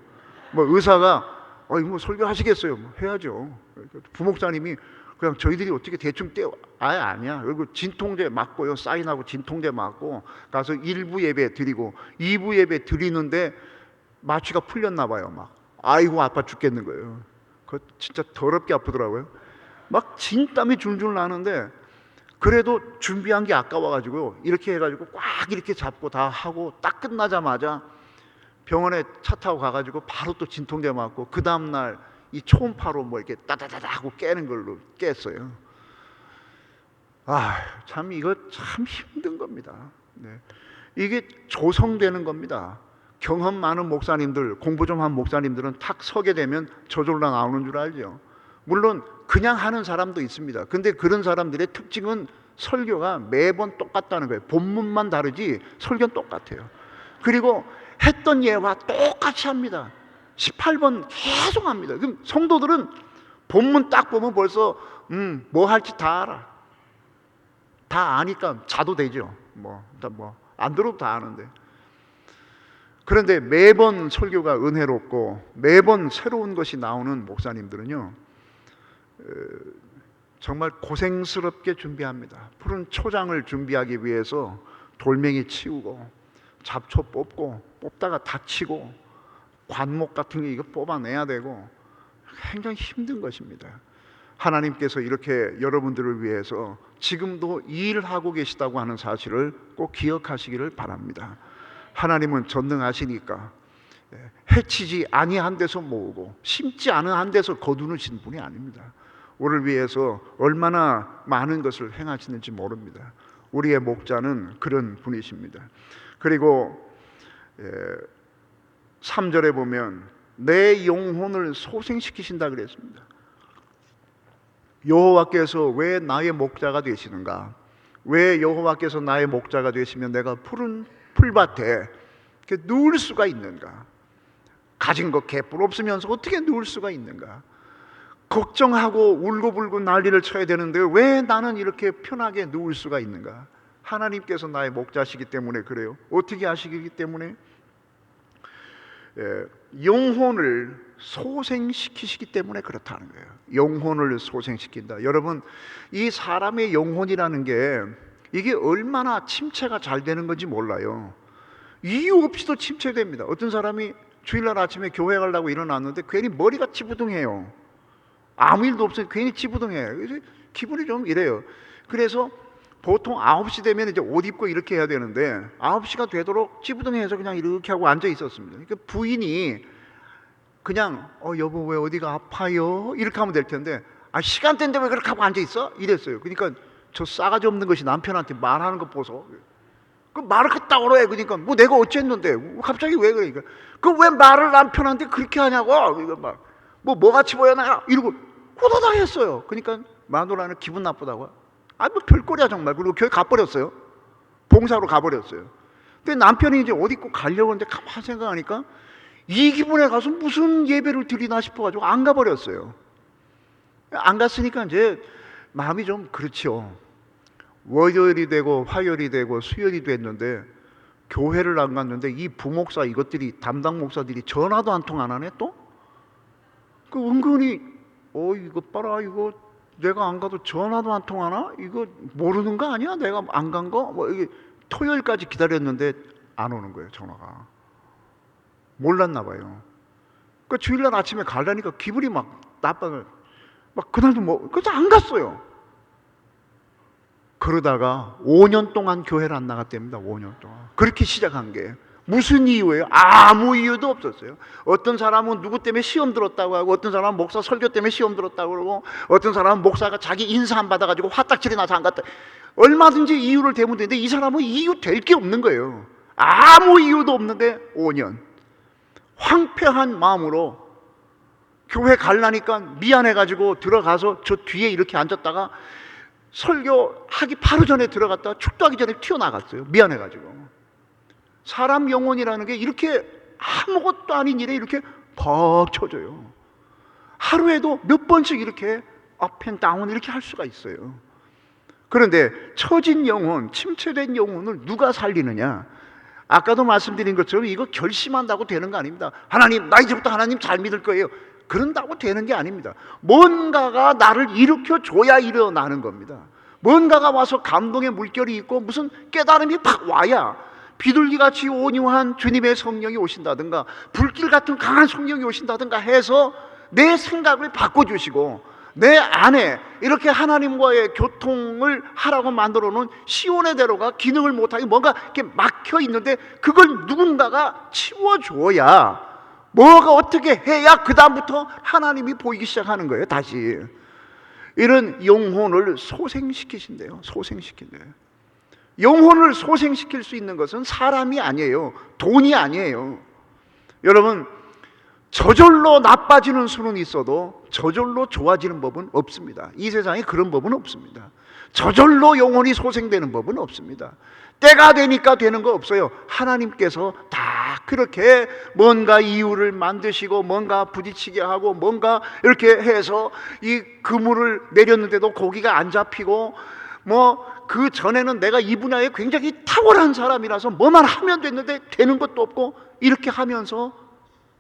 뭐 의사가 뭐 설교 하시겠어요? 뭐 해야죠. 부목사님이 그냥 저희들이 어떻게 대충 떼어 아니야. 그리고 진통제 맞고요. 사인하고 진통제 맞고 가서 1부 예배 드리고 2부 예배 드리는데 마취가 풀렸나 봐요. 막 아이고 아파 죽겠는 거예요. 그거 진짜 더럽게 아프더라고요. 막 진땀이 줄줄 나는데 그래도 준비한 게 아까워가지고 이렇게 해가지고 꽉 이렇게 잡고 다 하고 딱 끝나자마자 병원에 차 타고 가가지고 바로 또 진통제 맞고 그 다음날 이 초음파로 뭐 이렇게 따다다다 하고 깨는 걸로 깼어요. 참 이거 참 힘든 겁니다. 네. 이게 조성되는 겁니다. 경험 많은 목사님들, 공부 좀 한 목사님들은 탁 서게 되면 저절로 나오는 줄 알죠. 물론 그냥 하는 사람도 있습니다. 근데 그런 사람들의 특징은 설교가 매번 똑같다는 거예요. 본문만 다르지 설교는 똑같아요. 그리고 했던 예와 똑같이 합니다. 18번 계속 합니다. 그럼 성도들은 본문 딱 보면 벌써 뭐 할지 다 알아. 다 아니까 자도 되죠. 안 들어도 다 아는데. 그런데 매번 설교가 은혜롭고 매번 새로운 것이 나오는 목사님들은요 정말 고생스럽게 준비합니다. 푸른 초장을 준비하기 위해서 돌멩이 치우고 잡초 뽑다가 다치고 관목 같은 게 이거 뽑아내야 되고 굉장히 힘든 것입니다. 하나님께서 이렇게 여러분들을 위해서 지금도 일하고 계시다고 하는 사실을 꼭 기억하시기를 바랍니다. 하나님은 전능하시니까 해치지 아니한 데서 모으고 심지 않은 한 데서 거두는 분이 아닙니다. 우리를 위해서 얼마나 많은 것을 행하시는지 모릅니다. 우리의 목자는 그런 분이십니다. 그리고 3절에 보면 내 영혼을 소생시키신다 그랬습니다. 여호와께서 왜 나의 목자가 되시는가? 왜 여호와께서 나의 목자가 되시면 내가 푸른 풀밭에 이렇게 누울 수가 있는가? 가진 것 개뿔 없으면서 어떻게 누울 수가 있는가? 걱정하고 울고불고 난리를 쳐야 되는데 왜 나는 이렇게 편하게 누울 수가 있는가? 하나님께서 나의 목자시기 때문에 그래요. 어떻게 하시기 때문에? 영혼을 소생시키시기 때문에 그렇다는 거예요. 영혼을 소생시킨다. 여러분, 이 사람의 영혼이라는 게 이게 얼마나 침체가 잘 되는 건지 몰라요. 이유 없이도 침체됩니다. 어떤 사람이 주일날 아침에 교회 가려고 일어났는데 괜히 머리가 찌부둥해요. 아무 일도 없어요. 괜히 찌부둥해요. 그래서 기분이 좀 이래요. 그래서 보통 9시 되면 이제 옷 입고 이렇게 해야 되는데 9시가 되도록 찌부둥해서 그냥 이렇게 하고 앉아 있었습니다. 그러니까 부인이 그냥 여보 왜 어디가 아파요? 이렇게 하면 될 텐데 시간대인데 왜 그렇게 하고 앉아있어? 이랬어요. 그러니까 저 싸가지 없는 것이 남편한테 말하는 거 보소. 그 말을 그따구로 해. 그러니까 뭐 내가 어쨌는데 갑자기 왜 그래? 그러니까 그 왜 말을 남편한테 그렇게 하냐고. 이거 막 뭐 같이 보여나 이러고 호다닥 했어요. 그러니까 마누라는 기분 나쁘다고. 뭐 별꼴이야 정말. 그리고 교회 가버렸어요. 봉사로 가버렸어요. 근데 남편이 이제 어디 꼭 가려고 하는데 가만히 생각하니까 이 기분에 가서 무슨 예배를 드리나 싶어가지고 안 가버렸어요. 안 갔으니까 이제 마음이 좀 그렇죠. 월요일이 되고 화요일이 되고 수요일이 됐는데 교회를 안 갔는데 이 부목사 이것들이 담당 목사들이 전화도 한 통 안 하네 또? 그 은근히 이거 봐라 이거 내가 안 가도 전화도 한 통 하나? 이거 모르는 거 아니야? 내가 안 간 거? 뭐 이게 토요일까지 기다렸는데 안 오는 거예요 전화가. 몰랐나 봐요. 그 주일날 아침에 가려니까 기분이 막 나빠요. 막 그날도 그래서 안 갔어요. 그러다가 5년 동안 교회를 안 나갔답니다. 5년 동안. 그렇게 시작한 게 무슨 이유예요? 아무 이유도 없었어요. 어떤 사람은 누구 때문에 시험 들었다고 하고, 어떤 사람은 목사 설교 때문에 시험 들었다고 그러고, 어떤 사람은 목사가 자기 인사 안 받아가지고 화딱지리 나서 안 갔다. 얼마든지 이유를 대면 되는데 이 사람은 이유 될 게 없는 거예요. 아무 이유도 없는데 5년 황폐한 마음으로 교회 갈라니까 미안해가지고 들어가서 저 뒤에 이렇게 앉았다가 설교하기 바로 전에 들어갔다가 축도하기 전에 튀어나갔어요. 미안해가지고. 사람 영혼이라는 게 이렇게 아무것도 아닌 일에 이렇게 벅 쳐져요. 하루에도 몇 번씩 이렇게 업앤다운 이렇게 할 수가 있어요. 그런데 처진 영혼, 침체된 영혼을 누가 살리느냐? 아까도 말씀드린 것처럼 이거 결심한다고 되는 거 아닙니다. 하나님, 나 이제부터 하나님 잘 믿을 거예요. 그런다고 되는 게 아닙니다. 뭔가가 나를 일으켜줘야 일어나는 겁니다. 뭔가가 와서 감동의 물결이 있고 무슨 깨달음이 팍 와야 비둘기같이 온유한 주님의 성령이 오신다든가 불길 같은 강한 성령이 오신다든가 해서 내 생각을 바꿔주시고 내 안에 이렇게 하나님과의 교통을 하라고 만들어 놓은 시온의 대로가 기능을 못하게 뭔가 이렇게 막혀 있는데 그걸 누군가가 치워줘야 뭐가 어떻게 해야 그 다음부터 하나님이 보이기 시작하는 거예요. 다시 이런 영혼을 소생시키신대요. 소생시킨대요. 영혼을 소생시킬 수 있는 것은 사람이 아니에요. 돈이 아니에요. 여러분, 저절로 나빠지는 수는 있어도 저절로 좋아지는 법은 없습니다. 이 세상에 그런 법은 없습니다. 저절로 영혼이 소생되는 법은 없습니다. 때가 되니까 되는 거 없어요. 하나님께서 다 그렇게 뭔가 이유를 만드시고 뭔가 부딪히게 하고 뭔가 이렇게 해서 이 그물을 내렸는데도 고기가 안 잡히고 그 전에는 내가 이 분야에 굉장히 탁월한 사람이라서 뭐만 하면 됐는데 되는 것도 없고 이렇게 하면서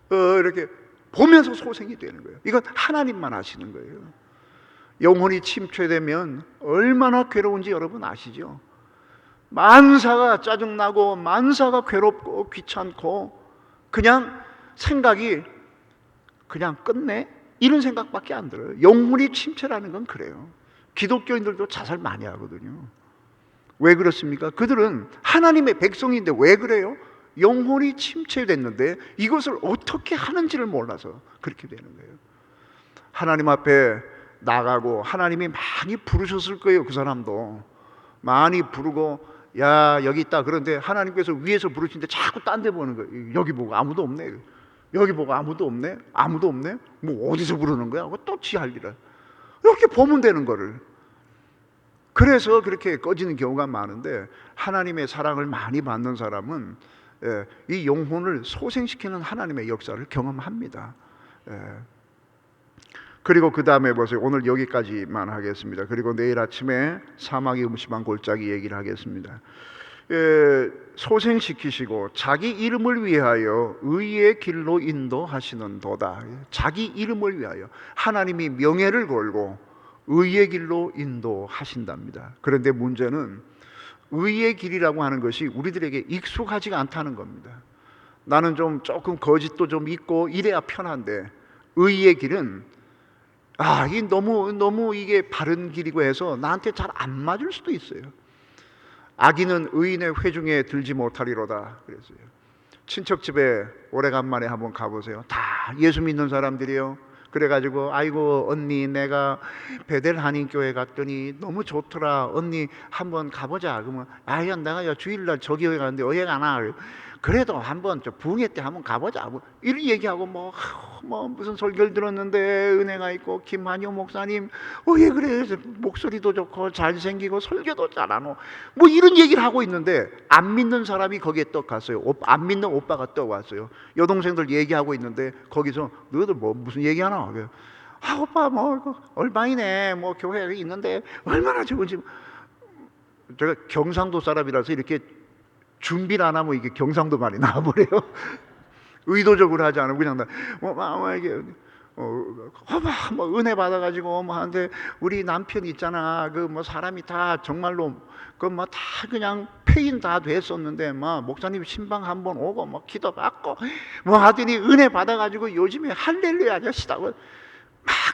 이렇게 보면서 소생이 되는 거예요. 이건 하나님만 아시는 거예요. 영혼이 침체되면 얼마나 괴로운지 여러분 아시죠? 만사가 짜증나고 만사가 괴롭고 귀찮고 그냥 생각이 그냥 끝내? 이런 생각밖에 안 들어요. 영혼이 침체라는 건 그래요. 기독교인들도 자살 많이 하거든요. 왜 그렇습니까? 그들은 하나님의 백성인데 왜 그래요? 영혼이 침체됐는데 이것을 어떻게 하는지를 몰라서 그렇게 되는 거예요. 하나님 앞에 나가고 하나님이 많이 부르셨을 거예요. 그 사람도 많이 부르고 야 여기 있다. 그런데 하나님께서 위에서 부르시는데 자꾸 딴 데 보는 거예요. 여기 보고 아무도 없네. 여기 보고 아무도 없네. 아무도 없네. 뭐 어디서 부르는 거야? 하고 또 지 할 일을 이렇게 보면 되는 거를. 그래서 그렇게 꺼지는 경우가 많은데 하나님의 사랑을 많이 받는 사람은 이 영혼을 소생시키는 하나님의 역사를 경험합니다. 그리고 그 다음에 보세요. 오늘 여기까지만 하겠습니다. 그리고 내일 아침에 사막이 음침한 골짜기 얘기를 하겠습니다. 소생시키시고 자기 이름을 위하여 의의 길로 인도하시는 도다. 자기 이름을 위하여 하나님이 명예를 걸고 의의 길로 인도하신답니다. 그런데 문제는 의의 길이라고 하는 것이 우리들에게 익숙하지가 않다는 겁니다. 나는 조금 거짓도 좀 있고 이래야 편한데 의의 길은 이게 너무 이게 바른 길이고 해서 나한테 잘 안 맞을 수도 있어요. 악인은 의인의 회중에 들지 못하리로다 그랬어요. 친척 집에 오래간만에 한번 가보세요. 다 예수 믿는 사람들이요. 그래가지고 아이고 언니 내가 베델 한인교회 갔더니 너무 좋더라. 언니 한번 가보자. 그러면 아야 내가 주일날 저 교회 가는데 왜 가나? 그래도 한번 저 부흥회 때 한번 가보자. 뭐 이런 얘기하고 뭐 무슨 설교를 들었는데 은혜가 있고 김한효 목사님 예 그래 목소리도 좋고 잘생기고 설교도 잘하노 뭐 이런 얘기를 하고 있는데 안 믿는 사람이 거기에 떡 갔어요. 안 믿는 오빠가 떡 왔어요. 여동생들 얘기하고 있는데 거기서 너희들 뭐 무슨 얘기하나? 오빠 뭐 얼마이네 뭐 교회에 있는데 얼마나 좋은지. 제가 경상도 사람이라서 이렇게 준비를 안 하면 이게 경상도 말이 나와버려요. 의도적으로 하지 않으면 그냥 이게 뭐 은혜 받아가지고 뭐 하는데 우리 남편 있잖아 그 뭐 사람이 다 정말로 그 뭐 다 그냥 페인 다 됐었는데 뭐 목사님 신방 한번 오고 뭐 기도 받고 뭐 하더니 은혜 받아가지고 요즘에 할렐루야 아저씨다고 막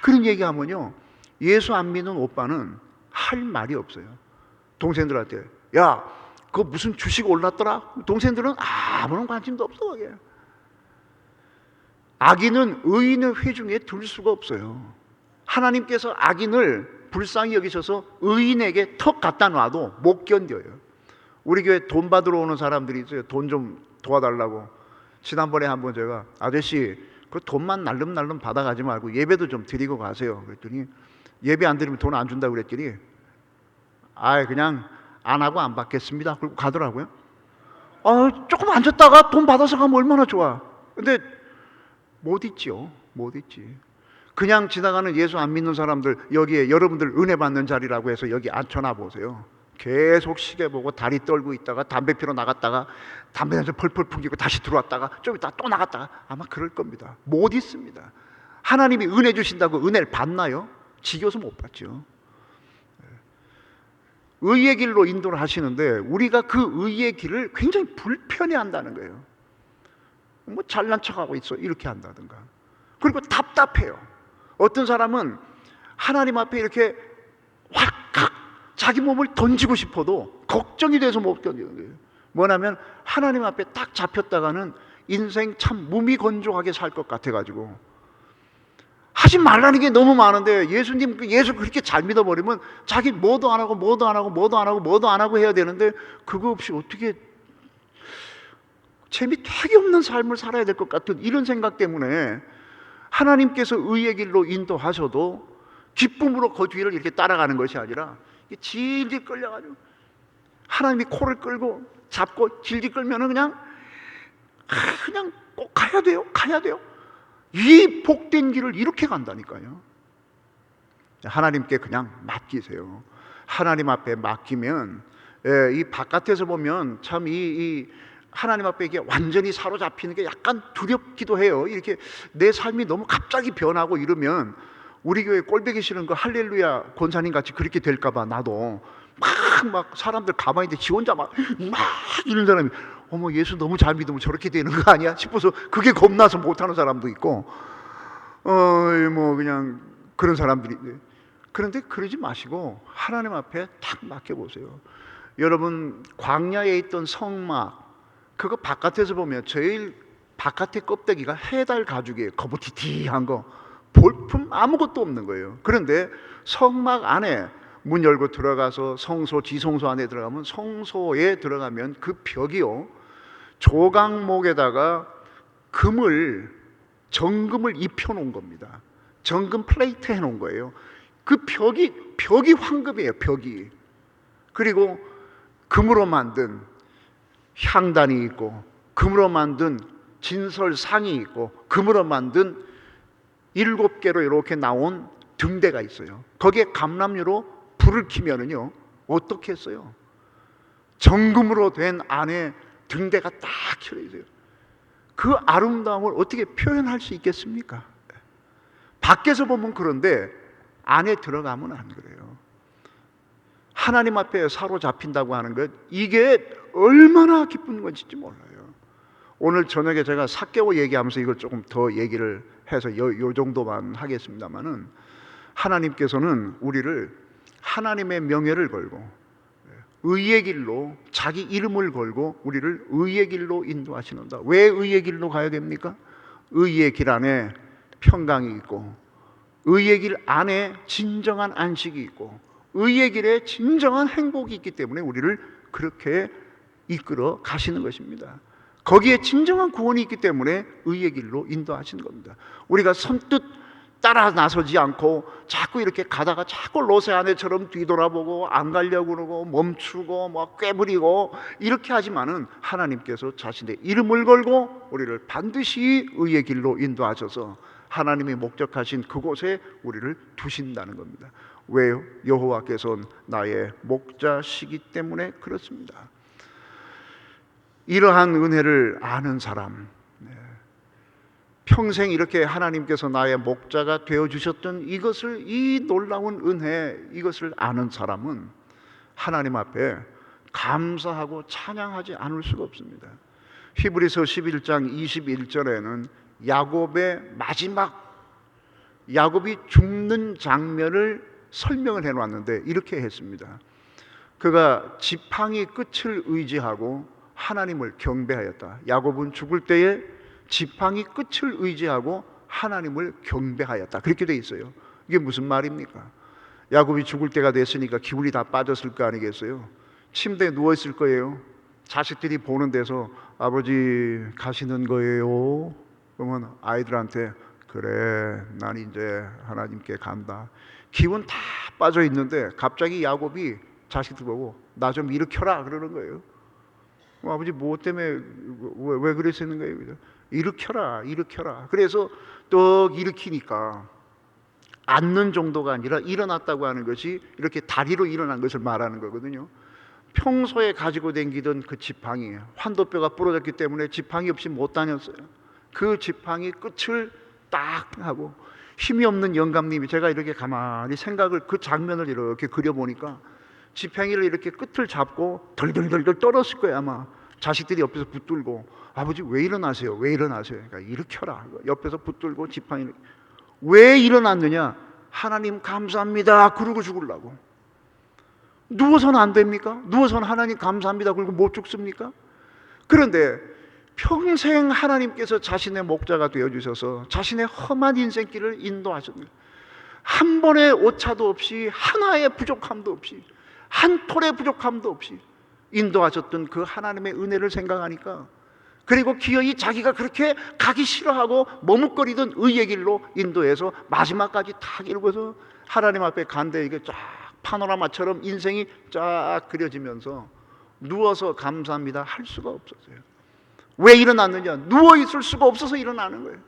그런 얘기하면요 예수 안 믿는 오빠는 할 말이 없어요. 동생들한테 야 그거 무슨 주식 올랐더라? 동생들은 아무런 관심도 없어 거기에. 악인은 의인의 회중에 들 수가 없어요. 하나님께서 악인을 불쌍히 여기셔서 의인에게 턱 갖다 놔도 못 견뎌요. 우리 교회 돈 받으러 오는 사람들이 있어요. 돈 좀 도와달라고. 지난번에 한번 제가 아저씨 그 돈만 날름날름 받아가지 말고 예배도 좀 드리고 가세요. 그랬더니 예배 안 드리면 돈 안 준다고 그랬더니 그냥 안 하고 안 받겠습니다. 그리고 가더라고요. 조금 앉았다가 돈 받아서 가면 얼마나 좋아. 근데 못 있지요. 못 있지. 그냥 지나가는 예수 안 믿는 사람들 여기에 여러분들 은혜 받는 자리라고 해서 여기 앉혀놔 보세요. 계속 시계 보고 다리 떨고 있다가 담배 피러 나갔다가 담배 냄새 펄펄 풍기고 다시 들어왔다가 좀 이따 또 나갔다가 아마 그럴 겁니다. 못 있습니다. 하나님이 은혜 주신다고 은혜를 받나요? 지겨서 못 받죠. 의의 길로 인도를 하시는데 우리가 그 의의 길을 굉장히 불편해한다는 거예요. 뭐 잘난 척하고 있어 이렇게 한다든가. 그리고 답답해요. 어떤 사람은 하나님 앞에 이렇게 확 자기 몸을 던지고 싶어도 걱정이 돼서 못 견디는 거예요. 뭐냐면 하나님 앞에 딱 잡혔다가는 인생 참 무미건조하게 살 것 같아가지고 하지 말라는 게 너무 많은데 예수 그렇게 잘 믿어버리면 자기 뭐도 안 하고 해야 되는데 그거 없이 어떻게 재미 되게 없는 삶을 살아야 될 것 같은 이런 생각 때문에 하나님께서 의의 길로 인도하셔도 기쁨으로 그 뒤를 이렇게 따라가는 것이 아니라 질질 끌려가지고 하나님이 코를 끌고 잡고 질질 끌면은 그냥 꼭 가야 돼요. 이 복된 길을 이렇게 간다니까요. 하나님께 그냥 맡기세요. 하나님 앞에 맡기면 이 바깥에서 보면 참 이 하나님 앞에 이게 완전히 사로잡히는 게 약간 두렵기도 해요. 이렇게 내 삶이 너무 갑자기 변하고 이러면 우리 교회 꼴보기 싫은 거 할렐루야 권사님 같이 그렇게 될까봐 나도 막 사람들 가만히 있는데 지 혼자 막 이런 사람이 어머 예수 너무 잘 믿으면 저렇게 되는 거 아니야 싶어서 그게 겁나서 못하는 사람도 있고 뭐 그냥 그런 사람들이. 그런데 그러지 마시고 하나님 앞에 탁 맡겨보세요. 여러분 광야에 있던 성막 그거 바깥에서 보면 제일 바깥의 껍데기가 해달 가죽이에요. 거부티티한 거 볼품 아무것도 없는 거예요. 그런데 성막 안에 문 열고 들어가서 성소 지성소 안에 들어가면 성소에 들어가면 그 벽이요 조각목에다가 정금을 입혀 놓은 겁니다. 정금 플레이트 해 놓은 거예요. 그 벽이 황금이에요. 벽이. 그리고 금으로 만든 향단이 있고 금으로 만든 진설상이 있고 금으로 만든 7개로 이렇게 나온 등대가 있어요. 거기에 감람유로 불을 켜면은요 어떻게 했어요? 정금으로 된 안에 등대가 딱 켜져 있어요. 그 아름다움을 어떻게 표현할 수 있겠습니까? 밖에서 보면 그런데 안에 들어가면 안 그래요. 하나님 앞에 사로잡힌다고 하는 것 이게 얼마나 기쁜 건지 몰라요. 오늘 저녁에 제가 사개오 얘기하면서 이걸 조금 더 얘기를 해서 요 정도만 하겠습니다만은 하나님께서는 우리를 하나님의 명예를 걸고 의의 길로 자기 이름을 걸고 우리를 의의 길로 인도하시는다. 왜 의의 길로 가야 됩니까? 의의 길 안에 평강이 있고, 의의 길 안에 진정한 안식이 있고, 의의 길에 진정한 행복이 있기 때문에 우리를 그렇게 이끌어 가시는 것입니다. 거기에 진정한 구원이 있기 때문에 의의 길로 인도하시는 겁니다. 우리가 선뜻 따라 나서지 않고 자꾸 이렇게 가다가 자꾸 로세 아내처럼 뒤돌아보고 안 가려고 그러고 멈추고 막 꾀부리고 이렇게 하지만은 하나님께서 자신의 이름을 걸고 우리를 반드시 의의 길로 인도하셔서 하나님이 목적하신 그곳에 우리를 두신다는 겁니다. 왜요? 여호와께서는 나의 목자시기 때문에 그렇습니다. 이러한 은혜를 아는 사람, 평생 이렇게 하나님께서 나의 목자가 되어주셨던 이것을, 이 놀라운 은혜, 이것을 아는 사람은 하나님 앞에 감사하고 찬양하지 않을 수가 없습니다. 히브리서 11장 21절에는 야곱의 마지막, 야곱이 죽는 장면을 설명을 해놨는데 이렇게 했습니다. 그가 지팡이 끝을 의지하고 하나님을 경배하였다. 야곱은 죽을 때에 지팡이 끝을 의지하고 하나님을 경배하였다. 그렇게 돼 있어요. 이게 무슨 말입니까? 야곱이 죽을 때가 됐으니까 기운이 다 빠졌을 거 아니겠어요? 침대에 누워 있을 거예요. 자식들이 보는 데서 아버지 가시는 거예요. 그러면 아이들한테 그래, 난 이제 하나님께 간다. 기운 다 빠져 있는데 갑자기 야곱이 자식들 보고 나 좀 일으켜라 그러는 거예요. 아버지 뭐 때문에 왜 그랬었는 거예요? 일으켜라, 일으켜라. 그래서 또 일으키니까 앉는 정도가 아니라 일어났다고 하는 것이 이렇게 다리로 일어난 것을 말하는 거거든요. 평소에 가지고 다니던 그 지팡이, 환도뼈가 부러졌기 때문에 지팡이 없이 못 다녔어요. 그 지팡이 끝을 딱 하고, 힘이 없는 영감님이, 제가 이렇게 가만히 생각을, 그 장면을 이렇게 그려보니까 지팡이를 이렇게 끝을 잡고 덜덜덜덜 떨었을 거예요. 아마 자식들이 옆에서 붙들고 아버지 왜 일어나세요? 왜 일어나세요? 그러니까 일으켜라. 옆에서 붙들고 지팡이를. 왜 일어났느냐? 하나님 감사합니다 그러고 죽으려고. 누워서는 안 됩니까? 누워서는 하나님 감사합니다 그러고 못 죽습니까? 그런데 평생 하나님께서 자신의 목자가 되어주셔서 자신의 험한 인생길을 인도하셨습니다. 한 번의 오차도 없이, 하나의 부족함도 없이, 한 톨의 부족함도 없이 인도하셨던 그 하나님의 은혜를 생각하니까, 그리고 기어이 자기가 그렇게 가기 싫어하고 머뭇거리던 의의 길로 인도해서 마지막까지 탁 이루고서 하나님 앞에 간데 이게 쫙 파노라마처럼 인생이 쫙 그려지면서 누워서 감사합니다 할 수가 없었어요. 왜 일어났느냐? 누워 있을 수가 없어서 일어나는 거예요.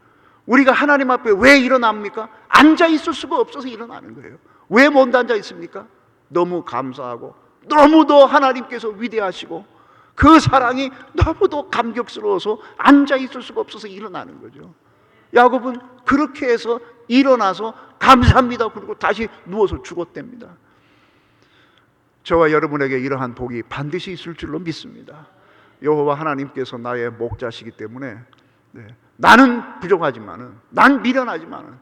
우리가 하나님 앞에 왜 일어납니까? 앉아 있을 수가 없어서 일어나는 거예요. 왜 못 앉아 있습니까? 너무 감사하고 너무도 하나님께서 위대하시고 그 사랑이 너무도 감격스러워서 앉아 있을 수가 없어서 일어나는 거죠. 야곱은 그렇게 해서 일어나서 감사합니다 그리고 다시 누워서 죽었답니다. 저와 여러분에게 이러한 복이 반드시 있을 줄로 믿습니다. 여호와 하나님께서 나의 목자시기 때문에, 나는 부족하지만은, 난 미련하지만은,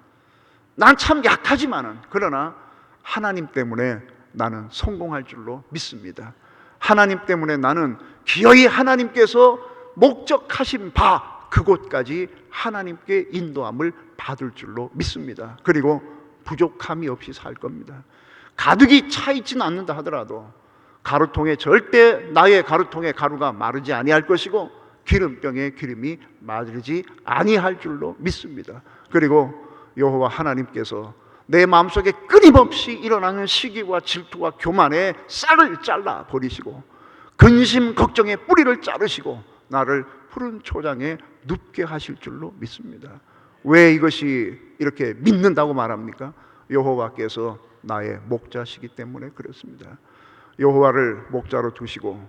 난 참 약하지만은, 그러나 하나님 때문에 나는 성공할 줄로 믿습니다. 하나님 때문에 나는 기어이 하나님께서 목적하신 바 그곳까지 하나님께 인도함을 받을 줄로 믿습니다. 그리고 부족함이 없이 살 겁니다. 가득이 차 있지는 않는다 하더라도 가루통에 절대 나의 가루통에 가루가 마르지 아니할 것이고 기름병에 기름이 마르지 아니할 줄로 믿습니다. 그리고 여호와 하나님께서 내 마음속에 끊임없이 일어나는 시기와 질투와 교만의 싹을 잘라 버리시고 근심 걱정의 뿌리를 자르시고 나를 푸른 초장에 눕게 하실 줄로 믿습니다. 왜 이것이 이렇게 믿는다고 말합니까? 여호와께서 나의 목자시기 때문에 그렇습니다. 여호와를 목자로 두시고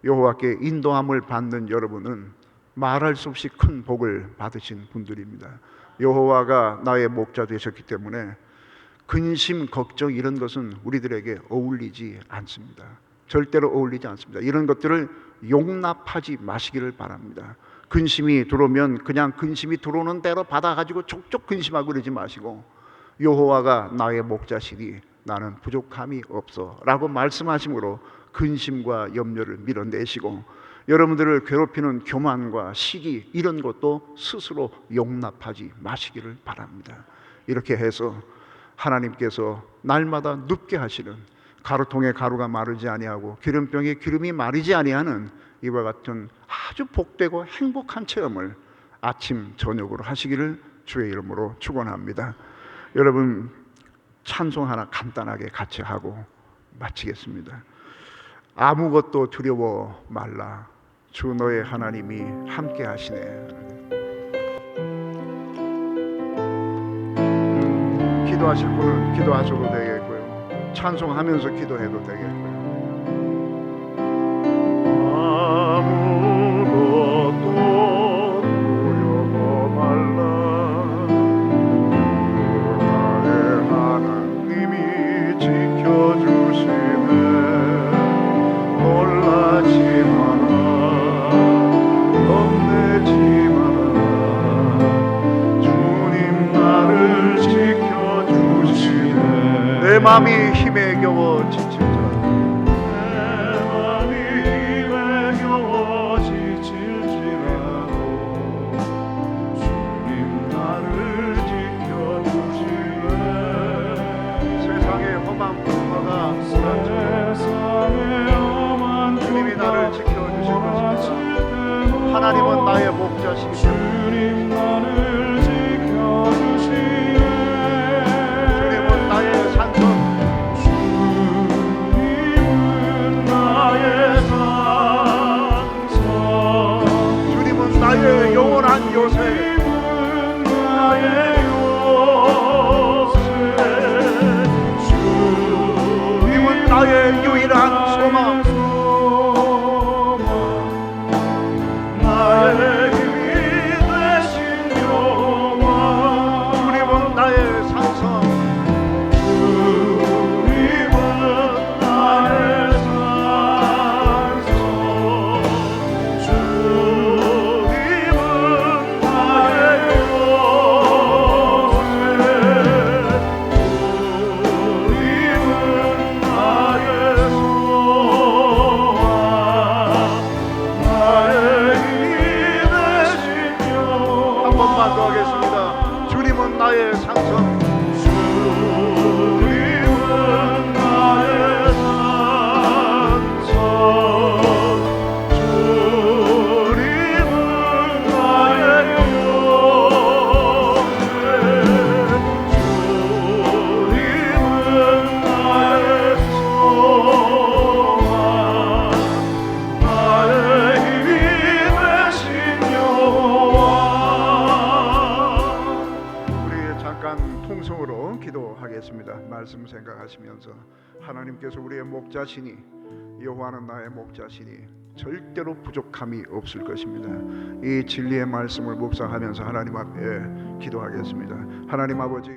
여호와께 인도함을 받는 여러분은 말할 수 없이 큰 복을 받으신 분들입니다. 여호와가 나의 목자 되셨기 때문에 근심, 걱정 이런 것은 우리들에게 어울리지 않습니다. 절대로 어울리지 않습니다. 이런 것들을 용납하지 마시기를 바랍니다. 근심이 들어오면 그냥 근심이 들어오는 대로 받아가지고 족족 근심하고 그러지 마시고 여호와가 나의 목자시니 나는 부족함이 없어 라고 말씀하심으로 근심과 염려를 밀어내시고 여러분들을 괴롭히는 교만과 시기 이런 것도 스스로 용납하지 마시기를 바랍니다. 이렇게 해서 하나님께서 날마다 눕게 하시는, 가루통에 가루가 마르지 아니하고 기름병에 기름이 마르지 아니하는 이와 같은 아주 복되고 행복한 체험을 아침 저녁으로 하시기를 주의 이름으로 축원합니다. 여러분, 찬송 하나 간단하게 같이 하고 마치겠습니다. 아무것도 두려워 말라, 주 너의 하나님이 함께 하시네. 기도하실 분은 기도하셔도 되겠고요, 찬송하면서 기도해도 되겠고요. 아무것도 두려워 말라, 나의 하나님이 지켜주시네. 놀라지 마라, 겁내지 마라, 주님 나를 지켜주시네. 내 맘이 힘에 겨워 지칠 자, 주님이 나를 지켜주실 것입니다. 하나님은 나의 목자시기 때문에 주님은 나의 산성, 주님은 나의 산성, 주님은 나의 영원한 요새, 나의 유일한 소망, 나의 힘이 되신 여호와. 주님은 나의 산성, 주님은 나의 산성, 주님은 나의 나의 산성, 주님은 나의 산성, 주님은 나의 요새, 주님은 나의 소망, 나의 힘이 되신 여호와. 잠깐 통성으로 기도하겠습니다. 말씀 생각하시면서, 하나님께서 우리의 목자시니, 여호와는 나의 목자시니 절대로 부족함이 없을 것입니다. 이 진리의 말씀을 묵상하면서 하나님 앞에 기도하겠습니다. 하나님 아버지,